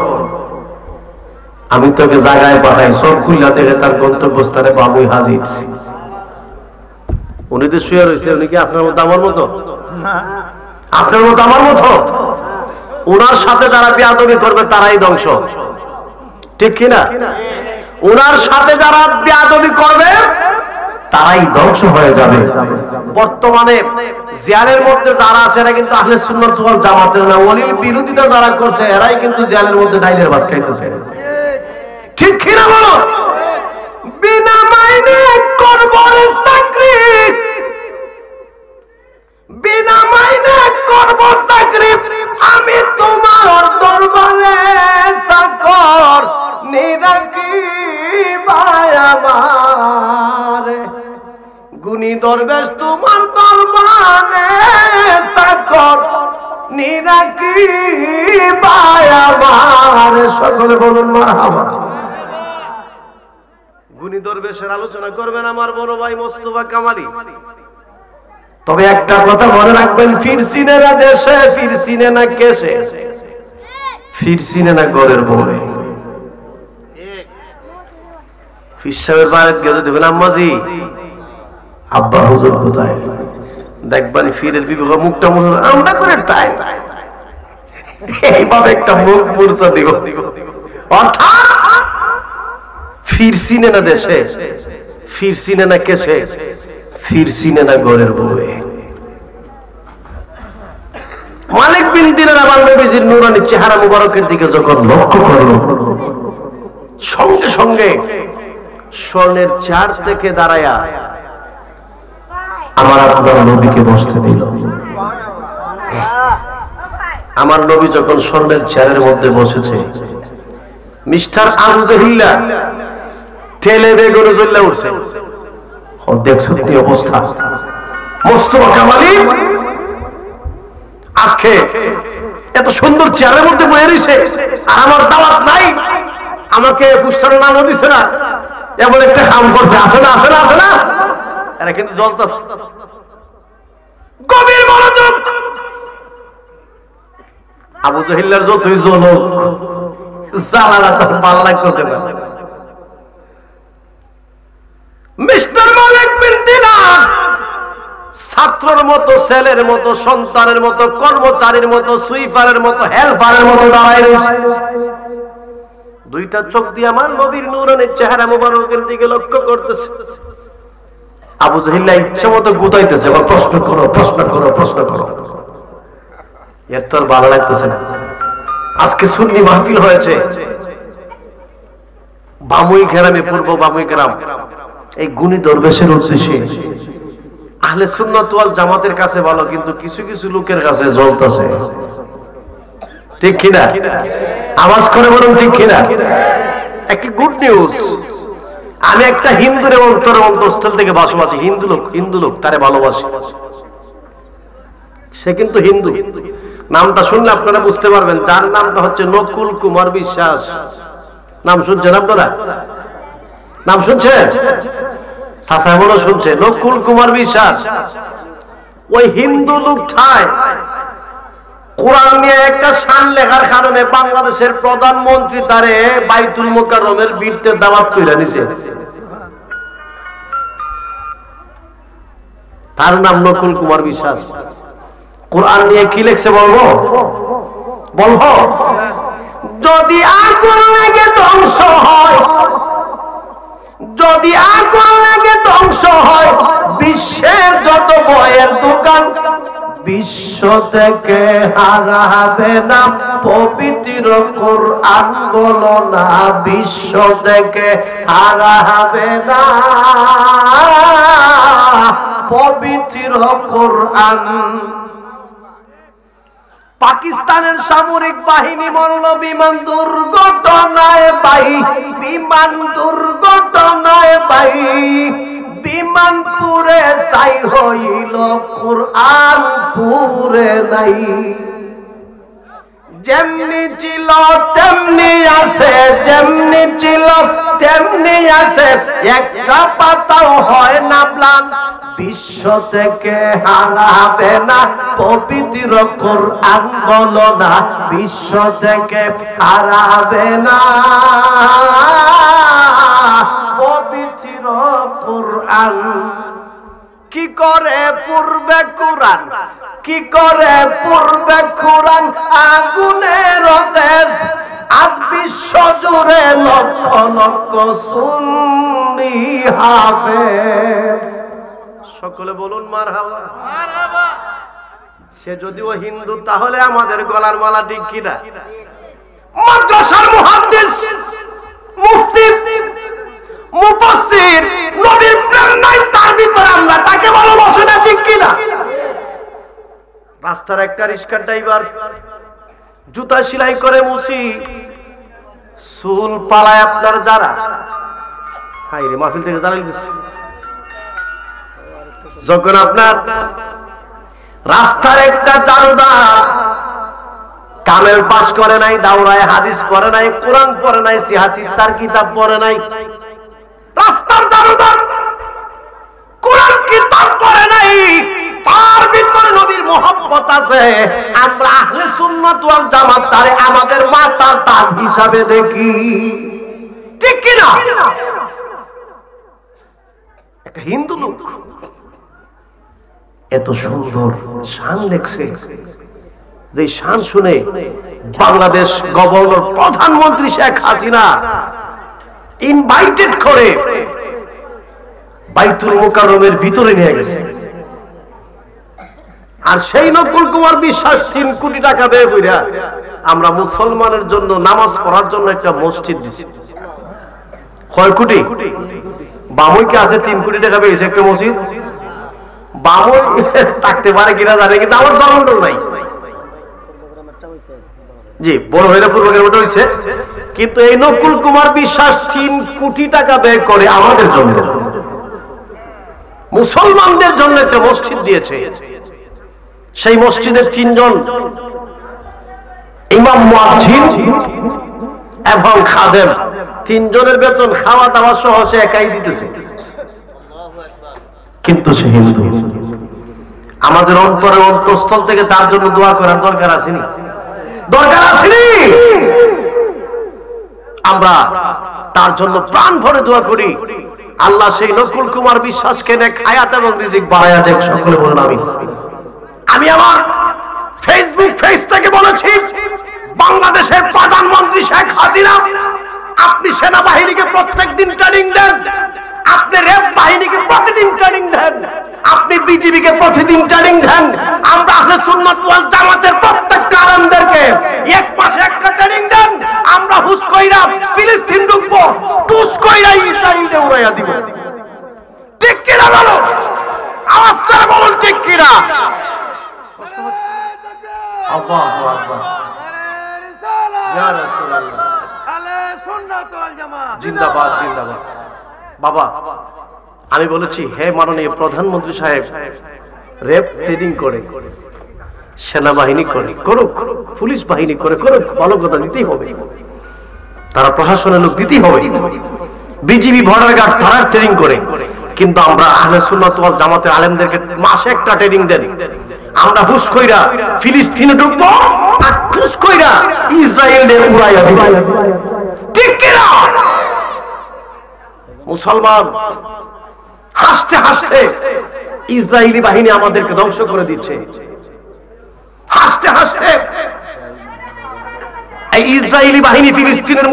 আমি তোকে জায়গায় পাঠাই, সব খুললা দেখে তার গন্তব্যস্থানে বাবুই হাজির। উনি তো শুয়ে রয়েছে, উনি কি আপনার মতো আমার মতো? আপনার মতো আমার মতো? ওনার সাথে যারা বেয়াদবি করবে তারাই ধ্বংস, ঠিক কিনা? ওনার সাথে যারা বেয়াদবি করবে তারাই ধ্বংস হয়ে যাবে। বর্তমানে জেলের মধ্যে যারা আছে এরা কিন্তু আহলে সুন্নাত ওয়াল জামাতের না, ওলির বিরোধিতা যারা করছে এরাই কিন্তু জেলের মধ্যে ডাইলের ভাত খাইতেছে, ঠিক কিনা বলো? বিনা মাইনে করব চাকরি, বিনা মাইনে করব চাকরি, আমি তোমার দরবারে চাকর নিরাকি ভাই আমার, গুণী দরবেশ তোমার দরবারে চাকর নিরাকি ভাই আমার। সকলে বলুন মারহাবা। গুণী দরবেশের আলোচনা করবেন আমার বড় ভাই মোস্তফা কামালি। তবে একটা কথা মনে রাখবেন, ফিরসিনে না দেশে, ফিরসিনে না কেসে, ফিরসিনে না ঘরের বউয়ে। পীর সাহেবের বাড়িতে গেলে দেখবেন আম্মাজি আব্বা হুজুর কোথায়, দেখবেন ফিরের বিবেক মুখটা মুখ আমরা করে তাই এইভাবে একটা মুখ মূর্ছা দিব। অর্থাৎ ফির চিনে না দেশে, ফির চিনে না কেসে, ফির চিনে না ঘরের বউয়ে। মালিক বিন দিনার আমার নবীজির নূরানি চেহারা মুবারকের দিকে যখন লক্ষ্য করল, সঙ্গে সঙ্গে স্বর্ণের চেয়ার থেকে দাঁড়ায়া আমার আপনার নবীকে বসতে দিল। আমার নবী যখন স্বর্ণের চেয়ারের মধ্যে বসেছে, মিস্টার আবু জাহিল্লা তেলে বেগুনে জ্বলে উঠছে। দেখছো কি অবস্থা, মোস্তফা কামালি আজকে এত সুন্দর চেয়ারের মধ্যে বসে রয়েছে, আর আমার দাওয়াত নাই, আমাকে পুষ্টার নামও দিছে না, এমন একটা কাম করছে। আছে না আছে না আছে না, এরা কিন্তু জ্বলতেছে। গভীর মনোযোগ। আবু জাহিল্লার যতই জ্বলুক জ্বালানা তার ভালো লাগতেছে না। মিস্টার মালিক বিন দিনার ছাত্রের মতো, ছেলের মতো, সন্তানের মতো, কর্মচারীর মতো, সুইপারের মতো, হেল্পারের মতো দাঁড়ায় রয়েছে। দুইটা চোখ দিয়ে আমার নবীর নূরানির চেহারা মুবারকের দিকে লক্ষ্য করতেছে। আবু জাহিল্লা ইচ্ছা মতো গুতাইতেছে, প্রশ্ন করো প্রশ্ন করো প্রশ্ন করো। এর তো আর ভালো লাগতেছে না। আজকে সুন্নি মাহফিল হয়েছে বামুই গ্রামে, পূর্ব বামুই গ্রাম, এই গুণী দরবেশের উদ্দেশ্যে। আহলে সুন্নাত ওয়াল জামাতের কাছে ভালো, কিন্তু কিছু কিছু লোকের কাছে জ্বলতেছে। ঠিক কিনা? আওয়াজ করে বলুন ঠিক কিনা? একটি গুড নিউজ, আমি একটা হিন্দুর অন্তরস্থল থেকে ভালোবাসি। হিন্দু লোক তারে ভালোবাসি, সে কিন্তু হিন্দু। নামটা শুনলে আপনারা বুঝতে পারবেন, যার নামটা হচ্ছে নকুল কুমার বিশ্বাস। নাম শুনছেন আপনারা? নাম শুনছেন? চাচা বলো শুনছে, নকুল কুমার বিশ্বাস। ওই হিন্দু লোকটায় কোরআন নিয়ে একটা শান লেখার কারণে বাংলাদেশের প্রধানমন্ত্রী তারে বাইতুল মোকাররমের বীরদের দাওয়াত কইরা নিছে। তার নাম নকুল কুমার বিশ্বাস। কোরআন নিয়ে কি লিখছে বলবো? বলবো? যদি আগুন লাগে ধ্বংস হয়, যদি আগুন লাগে ধ্বংস হয় বিশ্বের যত বইয়ের দোকান, বিশ্ব থেকে হারাবে না পবিত্র কোরআন। বলো না, বিশ্ব থেকে হারাবে না পবিত্র কোরআন। পাকিস্তানের সামরিক বাহিনী মরল বিমান দুর্ঘটনায় ভাই, বিমান দুর্ঘটনায় ভাই, বিমান পুরে ছাই হইল, কোরআন পুরে নাই। যেমনি ছিল তেমনি আছে, যেমনি ছিল তেমনি আছে, একটা পাতাও হয় না ম্লান। বিশ্ব থেকে হারাবে না পবিত্র কোরআন। বলো না, বিশ্ব থেকে হারাবে না পবিত্র কোরআন। কি করে পূর্বে কোরআন, কি করে পূর্বে কোরআন আগুনের তেজ, আজ বিশ্ব জুড়ে লক্ষ লক্ষ সুন্নি হাফেজ। সকলে বলুন মারহাবা। সে যদিও হিন্দু, তাহলে আমাদের গলার মালা ঠিক কিনা? মাদ্রাসার মুহাদ্দিস, মুফতি, মুফাসসির, নবীর প্রেম নাই তার ভিতরে, আমরা তাকে ভালোবাসি না, ঠিক কিনা? রাস্তার একটা রিক্সার ড্রাইভার জুতা সেলাই করে মুসি, চুল পালায় আপনার যারা, হাই রে মাহফিল থেকে জানাই দিচ্ছে, যখন আপনার রাস্তার একটা জালদার কামেল পাস করে নাই, দাওরায় হাদিস পড়ে নাই, কোরআন পড়ে নাই, সিহাসিত্তার কিতাব পড়ে নাই, রাস্তার জালদার কোরআন কিতাব পড়ে নাই, তার ভিতরে নবীর মহব্বত আছে, আমরা আহলে সুন্নাত ওয়াল জামাত তারে আমাদের মাতার তাজ হিসাবে দেখি, ঠিক কি না? একটা হিন্দু লোক এত সুন্দর শান লেখছে, যে শান শুনে বাংলাদেশ গভর্নর প্রধানমন্ত্রী শেখ হাসিনা ইনভাইটেড করে বাইতুল মুকাররমের ভিতরে নিয়ে গেছে। আর সেই নকুল কুমার বিশ্বাস 3 কোটি টাকা ব্যয় করে আমরা মুসলমানের জন্য নামাজ পড়ার জন্য একটা মসজিদ দিছি। কয় কোটি? বামুইকে আছে 3 কোটি টাকা পেয়েছে একটা মসজিদ। বামুই থাকতে পারে কিনা জানে, কিন্তু আমার দরমন্ডল নাই। জি, বড় হইলে পূর্বকের মতো হয়েছে, কিন্তু এই নকুল কুমার বিশ্বাস 3 কোটি টাকা ব্যয় করে আমাদের জন্য, মুসলমানদের জন্য একটা মসজিদ দিয়েছে। সেই মসজিদের 3 জন ইমাম মুয়াজ্জিন এবং খাদেম, 3 জনের বেতন খাওয়া দাওয়া সহ সে একাই দিতেছে। কিন্তু সে হিন্দু। আমাদের অন্তরে অন্তঃস্থল থেকে তার জন্য দোয়া করার দরকার আসেনি? দরকার আসেনি? আমরা তার জন্য প্রাণ ভরে দোয়া করি, আল্লাহ সেই নকুল কুমার বিশ্বাসকে নেক হায়াত এবং রিজিক বাড়ায়া দেখ। সকলে বলুন আমিন। আমি আমার ফেসবুক পেজ থেকে বলেছি, বাংলাদেশের প্রধানমন্ত্রী শেখ হাসিনা, আপনি সেনাবাহিনীকে প্রত্যেকদিন ট্রেনিং দেন, আপনি রেপ বাহিনীকে প্রতিদিন ট্রেনিং দেন, আপনি বিজিবিকে প্রতিদিন ট্রেনিং দেন। আমরা আহলে সুন্নাত ওয়াল জামাতের প্রত্যেকটা আলেমদেরকে 1 মাসে একটা ট্রেনিং দেন। আমরা হুশ কইরা ফিলিস্তিন ঢুকবো, টুস কইরা ইসরায়েলে উড়াইয়া দিব। ঠিক কিনা বলো? আওয়াজ করে বলুন ঠিক কিনা? আল্লাহু আকবার। ইয়া রাসূলুল্লাহ, আহলে সুন্নাত ওয়াল জামাত জিন্দাবাদ, জিন্দাবাদ। বাবা, আমি বলেছি, হে মাননীয় প্রধানমন্ত্রী সাহেব, রেপ ট্রেনিং করে, সেনাবাহিনী করে, করুক, পুলিশ বাহিনী করে, করুক, ভালো কথা, দিতেই হবে। তারা প্রশাসনের লোক দিতেই হবে। বিজিবি বর্ডার গার্ড তারা ট্রেনিং করে, কিন্তু আমরা আহলে সুন্নাত ওয়াল জামাতের আলেমদেরকে মাসে একটা ট্রেনিং দেন। আমরা হুশ কইরা ফিলিস্তিনে ঢুকবো আর হুশ কইরা ইসরায়েলে উড়াইয়া দিব। ঠিক কিনা? মুসলমান হাসতে হাসতে ইসরায়েলি বাহিনী আমাদেরকে ধ্বংস করে দিচ্ছে। হাসতে হাসতে এই ইসরায়েলি বাহিনী ফিলিস্তিনের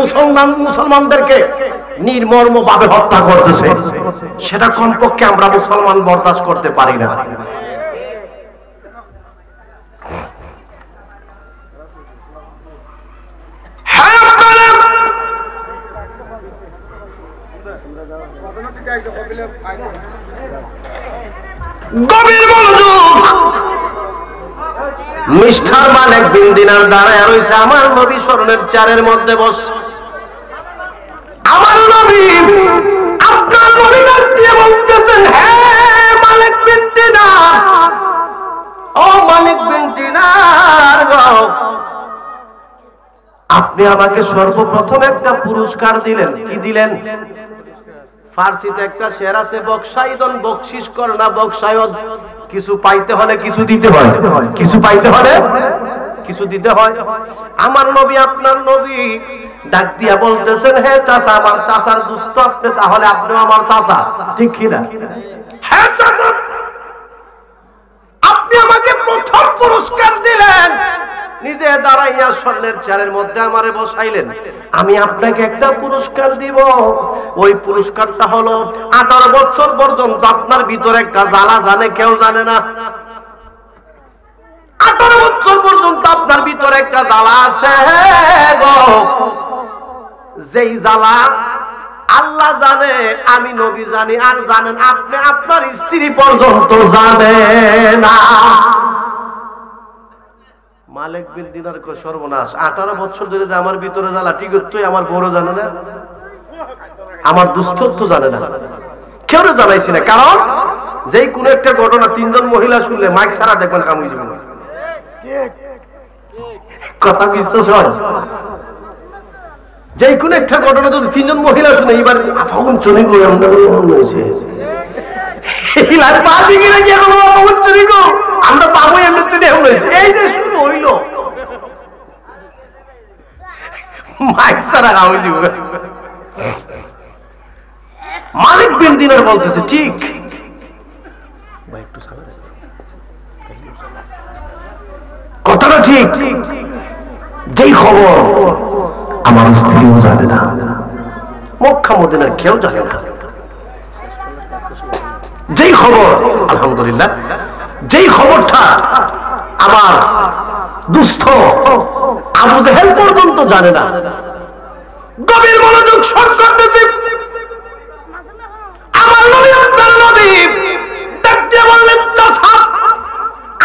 মুসলমানদেরকে নির্মম ভাবে হত্যা করতেছে। সেটা কমপক্ষে আমরা মুসলমান বরদাস্ত করতে পারি না। গভীর মনোযোগ। মিস্টার মালিক বিন দিনার দাঁড়ায় রয়েছে আমার নবী স্মরণের চেয়ারের মধ্যে বসছে। আমার নবী, আপনার নবী ডাক দিয়ে বলতেছেন, হে মালিক বিন দিনার, ও মালিক বিন দিনার গো, আপনি আমাকে সর্বপ্রথম একটা পুরস্কার দিলেন। কি দিলেন? ফার্সিতে একটা শের আছে, বকশাইদন, বকশিশ কর না বকশায়দ। কিছু পাইতে হলে কিছু দিতে হয়, কিছু পাইতে হলে কিছু দিতে হয়। আমার নবী, আপনার নবী ডাক দিয়া বলতেছেন, হে চাচা, আমার চাচার দুস্থ আপনি, তাহলে আপনিও আমার চাচা। ঠিক কিনা? হ্যাঁ চাচা, আপনি আমাকে প্রথম পুরস্কার দিলেন, নিজে দাঁড়াইয়া স্বর্ণের চেয়ারের মধ্যে আমারে বসাইলেন। আমি আপনাকে একটা পুরস্কার দিব। ওই পুরস্কারটা হলো 18 বছর পর্যন্ত আপনার ভিতরে একটা জ্বালা জানে কেউ জানে না। 18 বছর পর্যন্ত আপনার ভিতরে একটা জ্বালা আছে গো, যেই জ্বালা আল্লাহ জানে, আমি নবী জানি, আর জানেন আপনি, আপনার স্ত্রী পর্যন্ত জানে না। মালিক বিন দিনার কো সর্বনাশ, 18 বছর ধরে যে আমার ভিতরে জ্বালা, ঠিক তুই আমার বড় জানে না, আমার দুস্থত্ব জানে না, কেউ জানাইছি না। কারণ যেই কোন একটা ঘটনা 3 জন মহিলা শুনলে মাইক ছাড়া দেখবেন কামড়ি যাবে না। কথা বিশ্বাস হয়? যেই কোন একটা ঘটনা যদি 3 জন মহিলা শুনে, এবার আফাগুন চুরি করে আমরা হয়েছে, আমরা পাবো এমনি হয়েছে। এই যে শুরু হইল, মাইক ছাড়া কামড়ি যাবে। মালিক বিন দিনার বলতেছে ঠিক, কথাটা ঠিক। যেই খবর আমার স্ত্রীও জানে না, মক্কা মদিনার কেউ জানে না, যেই খবর আলহামদুলিল্লাহ, যেই খবরটা আমার দুস্থ আবু জেহেল পর্যন্ত জানে না। গভীর মনোযোগ শট করতেছি। আমার নবী আপনার নবী ডাক দিয়ে বললেন,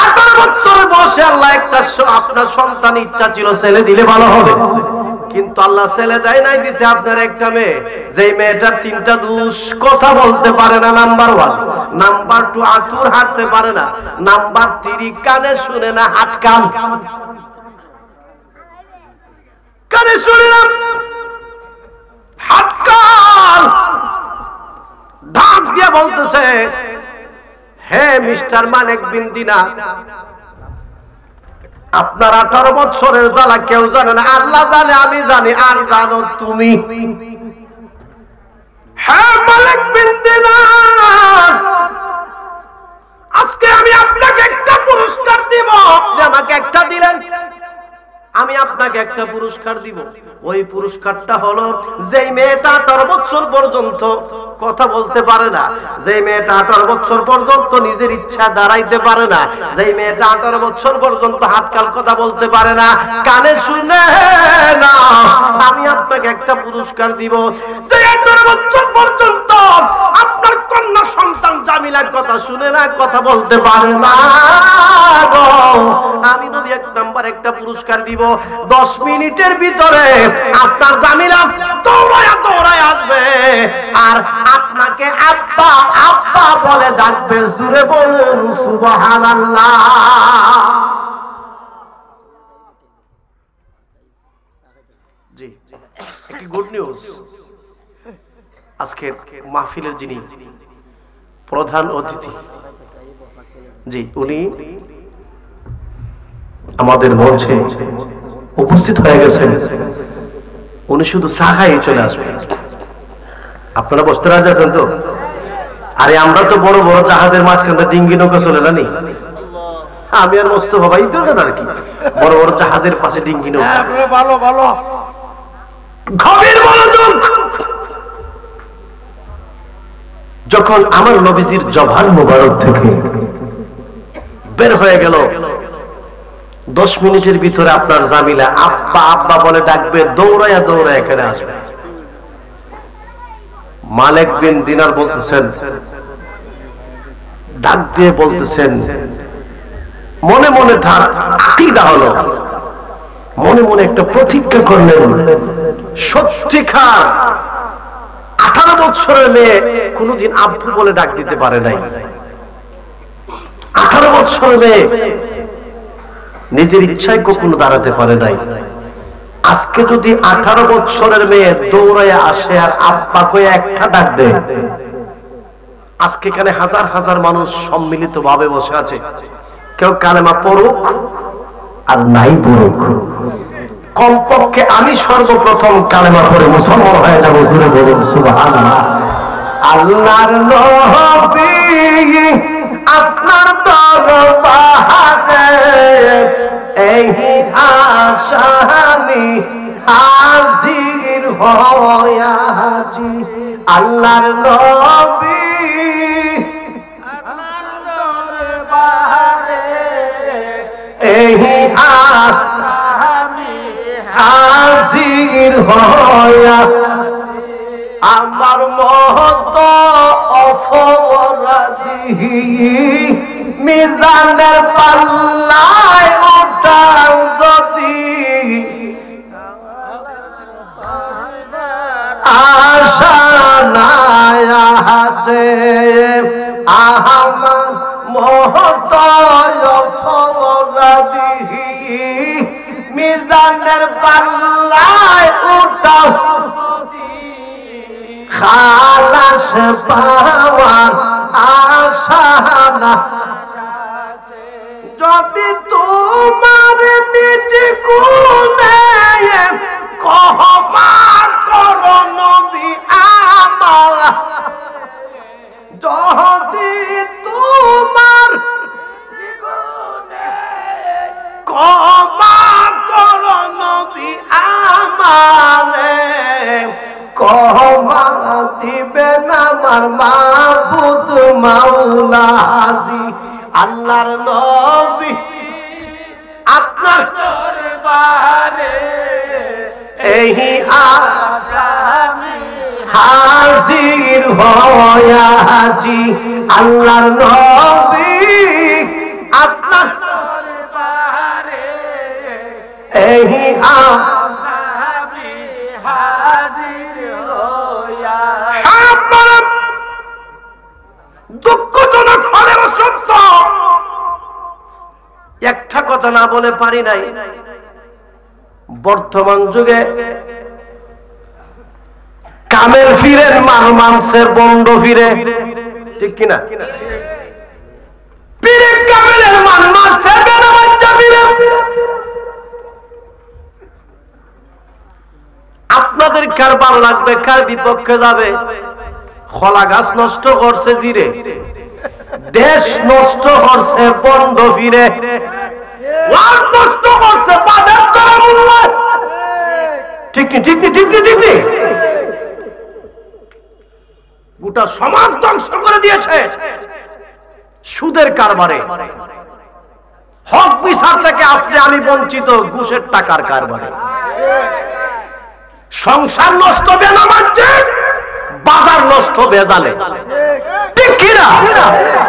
18 বছর বয়সে আল্লাহ একটা আপনার সন্তান ইচ্ছা ছিল ছেলে দিলে ভালো হবে, কিন্তু আল্লাহ ছেলে দেয় নাই, দিছে আপনার একটা মেয়ে। যেই মেয়েটার 3টা দোষ, কথা বলতে পারে না নাম্বার 1, নাম্বার 2 আতুর হাঁটতে পারে না, নাম্বার 3 কানে শুনে না, হাত কান কানে শুনে না, হাত কান। ডাক দিয়ে বলতেছে, হে মিস্টার মালিক বিন দিনার, আপনার 18 বছরের জ্বালা কেউ জানে না, আল্লাহ জানে, আমি জানি, আর জানো তুমি। হ্যাঁ মালিক বিন দিনার, আজকে আমি আপনাকে একটা পুরস্কার দিব। আপনি আমাকে একটা দিলেন, আমি আপনাকে একটা পুরস্কার দিব। ওই পুরস্কারটা হলো, যেই মেয়েটা 18 বছর পর্যন্ত কথা বলতে পারে না, যেই মেয়েটা 18 বছর পর্যন্ত নিজের ইচ্ছা দাঁড়াইতে পারে না, যেই মেয়েটা 18 বছর পর্যন্ত হাতকাল কথা বলতে পারে না, কানে শুনে না, আমি আপনাকে একটা পুরস্কার দিব। যে 18 বছর পর্যন্ত আপনার কন্যা সন্তান জামিলার কথা শুনে না, কথা বলতে পারে না, আমি নবী 1 নাম্বার একটা পুরস্কার দিব। 10 মিনিটের ভিতরে আপনার জামিলা দৌড়ায়া দৌড়ায় আসবে, আর আপনাকে আব্বা আব্বা বলে ডাকবে। জোরে বলুন সুবহানাল্লাহ। জি, একটি গুড নিউজ। আজকের মাহফিলের যিনি প্রধান অতিথি, জি উনি আমাদের মঞ্চে উপস্থিত হয়ে গেছেন। উনি শুধু চা খাই চলে আসবেন। আপনারা বসতে রাজি আছেন তো? আরে আমরা তো বড় বড় জাহাজের মাঝখানে ডিঙ্গি নৌকা চলে না নি, আমি আর মোস্তফা ভাই তো না আর কি, বড় বড় জাহাজের পাশে ডিঙ্গি নৌকা। ভালো ভালো, গভীর মনোযোগ। যখন আমার নবীজির জবান মোবারক থেকে বের হয়ে গেল, 10 মিনিটের ভিতরে আপনার জামিলা আব্বা আব্বা বলে ডাকবে, দৌড়ায়া দৌড়ায় এখানে আসবে। মালিক বিন দিনার বলতেছেন, ডাক দিয়ে বলতেছেন, মনে মনে তার আকীদা হলো, মনে মনে একটা প্রতিজ্ঞা করলেন, সত্যিকার 18 বছরের মেয়ে কোনদিন আব্বু বলে ডাক দিতে পারে নাই। 18 বছরের মেয়ে নিজের ইচ্ছায় কখনো দাঁড়াতে পারে নাই। আজকে যদি 18 বছরের মেয়ে দৌড়ায় আসে আর আব্বা কয়ে একটা ডাক দেয়, আজকে এখানে হাজার হাজার মানুষ সম্মিলিত ভাবে বসে আছে, কেউ কালেমা পড়ুক আর নাই পড়ুক, কমপক্ষে আমি সর্বপ্রথম কালেমা পড়ে মুসলমান হয়ে যাবো। জোরে বলুন সুবহানাল্লাহ। আল্লাহর নবী আপনার দরবারে এই আসামি হাজির হয়াছি। আল্লাহর নবী আপনার দরবারে এই আসামি হাজির হয়া, আমার মহত অপরাধী মিজানের পাল্লায় ওঠাও যদি, আশা নাই আছে আমার মহত অপরাধী মিজানের পাল্লায় ওঠাও, খালাস পাওয়ার আশা না, যদি তোমার নিজ গুণে ক্ষমা করো নবী আমার, যদি তোমার ক্ষমা করো নবী আমারে, ক্ষমা দিবেন আমার মাবুদ মাওলা হাজি আল্লাহর নবী আপনার দরবারে এই আসামি হাজির হয়াজি আল্লাহর নবী আপনার দরবারে এই আসামি হাজির হয়াজি। দুঃখজনক হলেও সত্য, একটা কথা না বলে পারি নাই। বর্তমান যুগে কামের ফিরেন মান মানছে বন্ড ফিরে, ঠিক কিনা? পীরের কামেলের মান মানছে বেনামাজ্জা ফিরে। আপনাদের কার ভালো লাগবে, কার বিপক্ষে যাবে? খোলা গাছ নষ্ট করছে জিরে, দেশ নষ্ট করছে বন্ধ ফিরে, ওয়াজ নষ্ট করছে বাজার করা মোল্লা। ঠিক ঠিক ঠিক ঠিক, গোটা সমাজ ধ্বংস করে দিয়েছে সুদের কারবারে। হক বিচার থেকে আপনি আমি বঞ্চিত ঘুষের টাকার কারবারে। সংসার নষ্ট বেনামাজ্জে, বাজার নষ্ট বেজালে, ঠিক কিনা?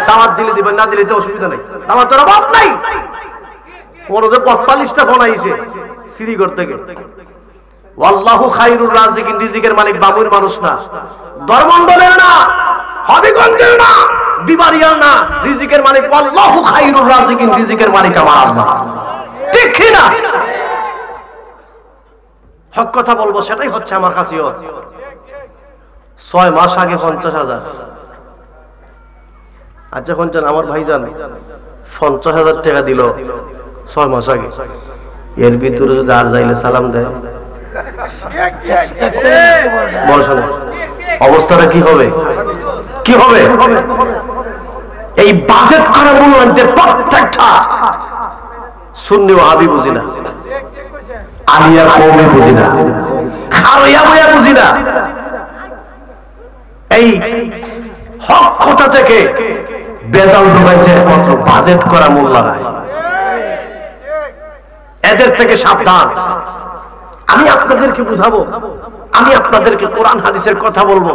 দাওয়াত দিলে দিবেন, না দিলে তো অসুবিধা নেই, দাওয়াতের অভাব নাই। ওরতে 45টা ফোন আইছে শ্রীগর থেকে। আল্লাহু খায়রুর রাজিকিন, রিজিকের মালিক বামুর মানুষ না, ধর্মমণ্ডলের না, হবিগঞ্জের না, বিবারিয়ার না, রিজিকের মালিক আল্লাহু খায়রুর রাজিকিন, রিজিকের মালিক আমার আল্লাহ, ঠিক কিনা? হক কথা বলবো, সেটাই হচ্ছে আমার খাসিয়ত। 6 মাস আগে 50,000, আচ্ছা শুনছেন আমার ভাইজান 50,000 টাকা দিল 6 মাস আগে। এর ভিতরে যদি আর যাইলে সালাম দেয়, অবস্থাটা কি হবে? কি হবে? এই বাজেট করা মূল্যায়নের প্রত্যেকটা সুন্নি ওয়াহাবি বুঝি না, আলিয়া কওমে বুঝি না, খারইয়া বইয়া বুঝি না। এই হক কথা থেকে বেজাল ঢুকাইছে একমাত্র বাজেট করা মোল্লারা। এদের থেকে সাবধান। আমি আপনাদেরকে বুঝাবো, আমি আপনাদেরকে কোরআন হাদিসের কথা বলবো।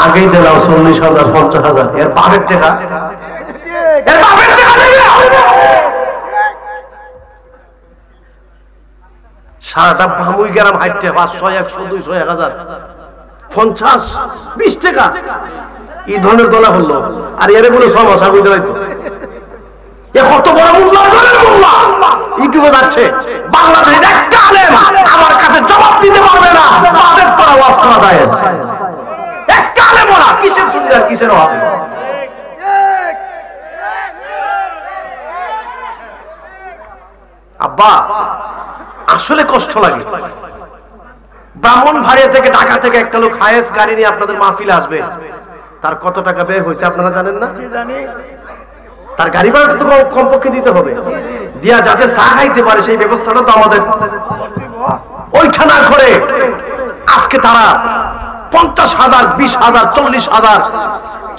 আগেই দিলাম 40,000 50,000, এর বাপের টাকা, এর বাপের টাকা সারাটা বামুই গ্রাম হাইটে 500 100 200 1000 50 20 টাকা এই ধরনের দলা হলো। আর এরে বলে 6 মাস আগুন জ্বালাইতো। এ কত বড় মোল্লা, ইউটিউবে যাচ্ছে। বাংলাদেশের একটা আলেম আমার কাছে জবাব দিতে পারবে না বাজেট করা ওয়াজ করা যায়। একটা আলেম ওরা কিসের সুযোগ আর কিসের অভাব? আব্বা আসলে কষ্ট লাগে। ব্রাহ্মণবাড়িয়া থেকে ঢাকা থেকে একটা লোক হায়েস্ট গাড়ি নিয়ে আপনাদের মাহফিলে আসবে, তার কত টাকা ব্যয় হয়েছে আপনারা জানেন না? তার গাড়ি ভাড়াটা তো কমপক্ষে দিতে হবে, দিয়া যাতে চা খাইতে পারে সেই ব্যবস্থাটা তো আমাদের। ওইটা না করে আজকে তারা 50,000 20,000 40,000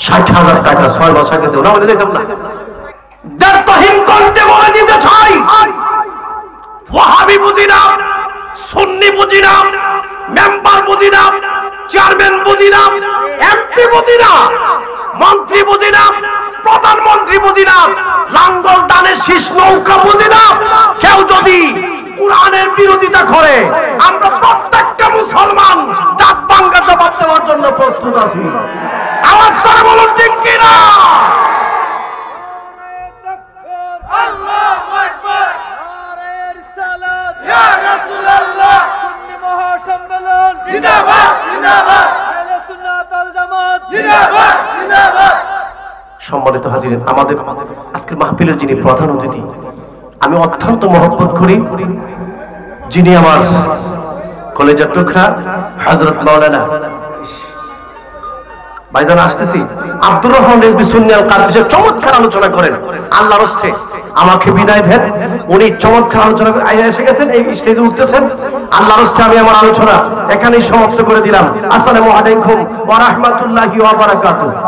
60,000 টাকা 6 মাস আগে দেও না বলে দিতাম না। দায়িত্বহীন করতে বলে দিতে চাই। ওয়াহাবি বুঝি না, সুন্নি বুঝি না, মেম্বার বুঝি না, চেয়ারম্যান বুঝি না, এমপি বুঝি না, মন্ত্রী বুঝি না, প্রধানমন্ত্রী বুঝি না, লাঙ্গল দানের শীষ নৌকা বুঝি না। কেউ যদি কোরআনের বিরোধিতা করে আমরা প্রত্যেকটা মুসলমান দাঁত ভাঙা জবাব দেওয়ার জন্য প্রস্তুত আছি। আওয়াজ করে বলুন ঠিক কিনা? আল্লাহু আকবার, ইয়া রাসূলুল্লাহ, সুন্নি মহাসম্মেলন জিন্দাবাদ জিন্দাবাদ, আহলে সুন্নাত ওয়াল জামাত জিন্দাবাদ জিন্দাবাদ। সম্মানিত হাজিরিন, আমাদের আজকের মাহফিলের যিনি প্রধান অতিথি, আমি অত্যন্ত মহব্বত করি, যিনি আমার কলেজের টুকরা হযরত মাওলানা ভাইজান আসতেছি। আব্দুর রহমান রিজভী সুন্নি আল কাদরিসের চমৎকার আলোচনা করেন, আল্লাহর রাস্তে আমাকে বিদায় দেন। উনি চমৎকার আলোচনা এসে গেছেন, এই স্টেজে উঠতেছেন। আল্লাহর রাস্তে আমি আমার আলোচনা এখানেই সমাপ্ত করে দিলাম। আসসালামু আলাইকুম ওয়া রাহমাতুল্লাহি ওয়া বারাকাতুহু।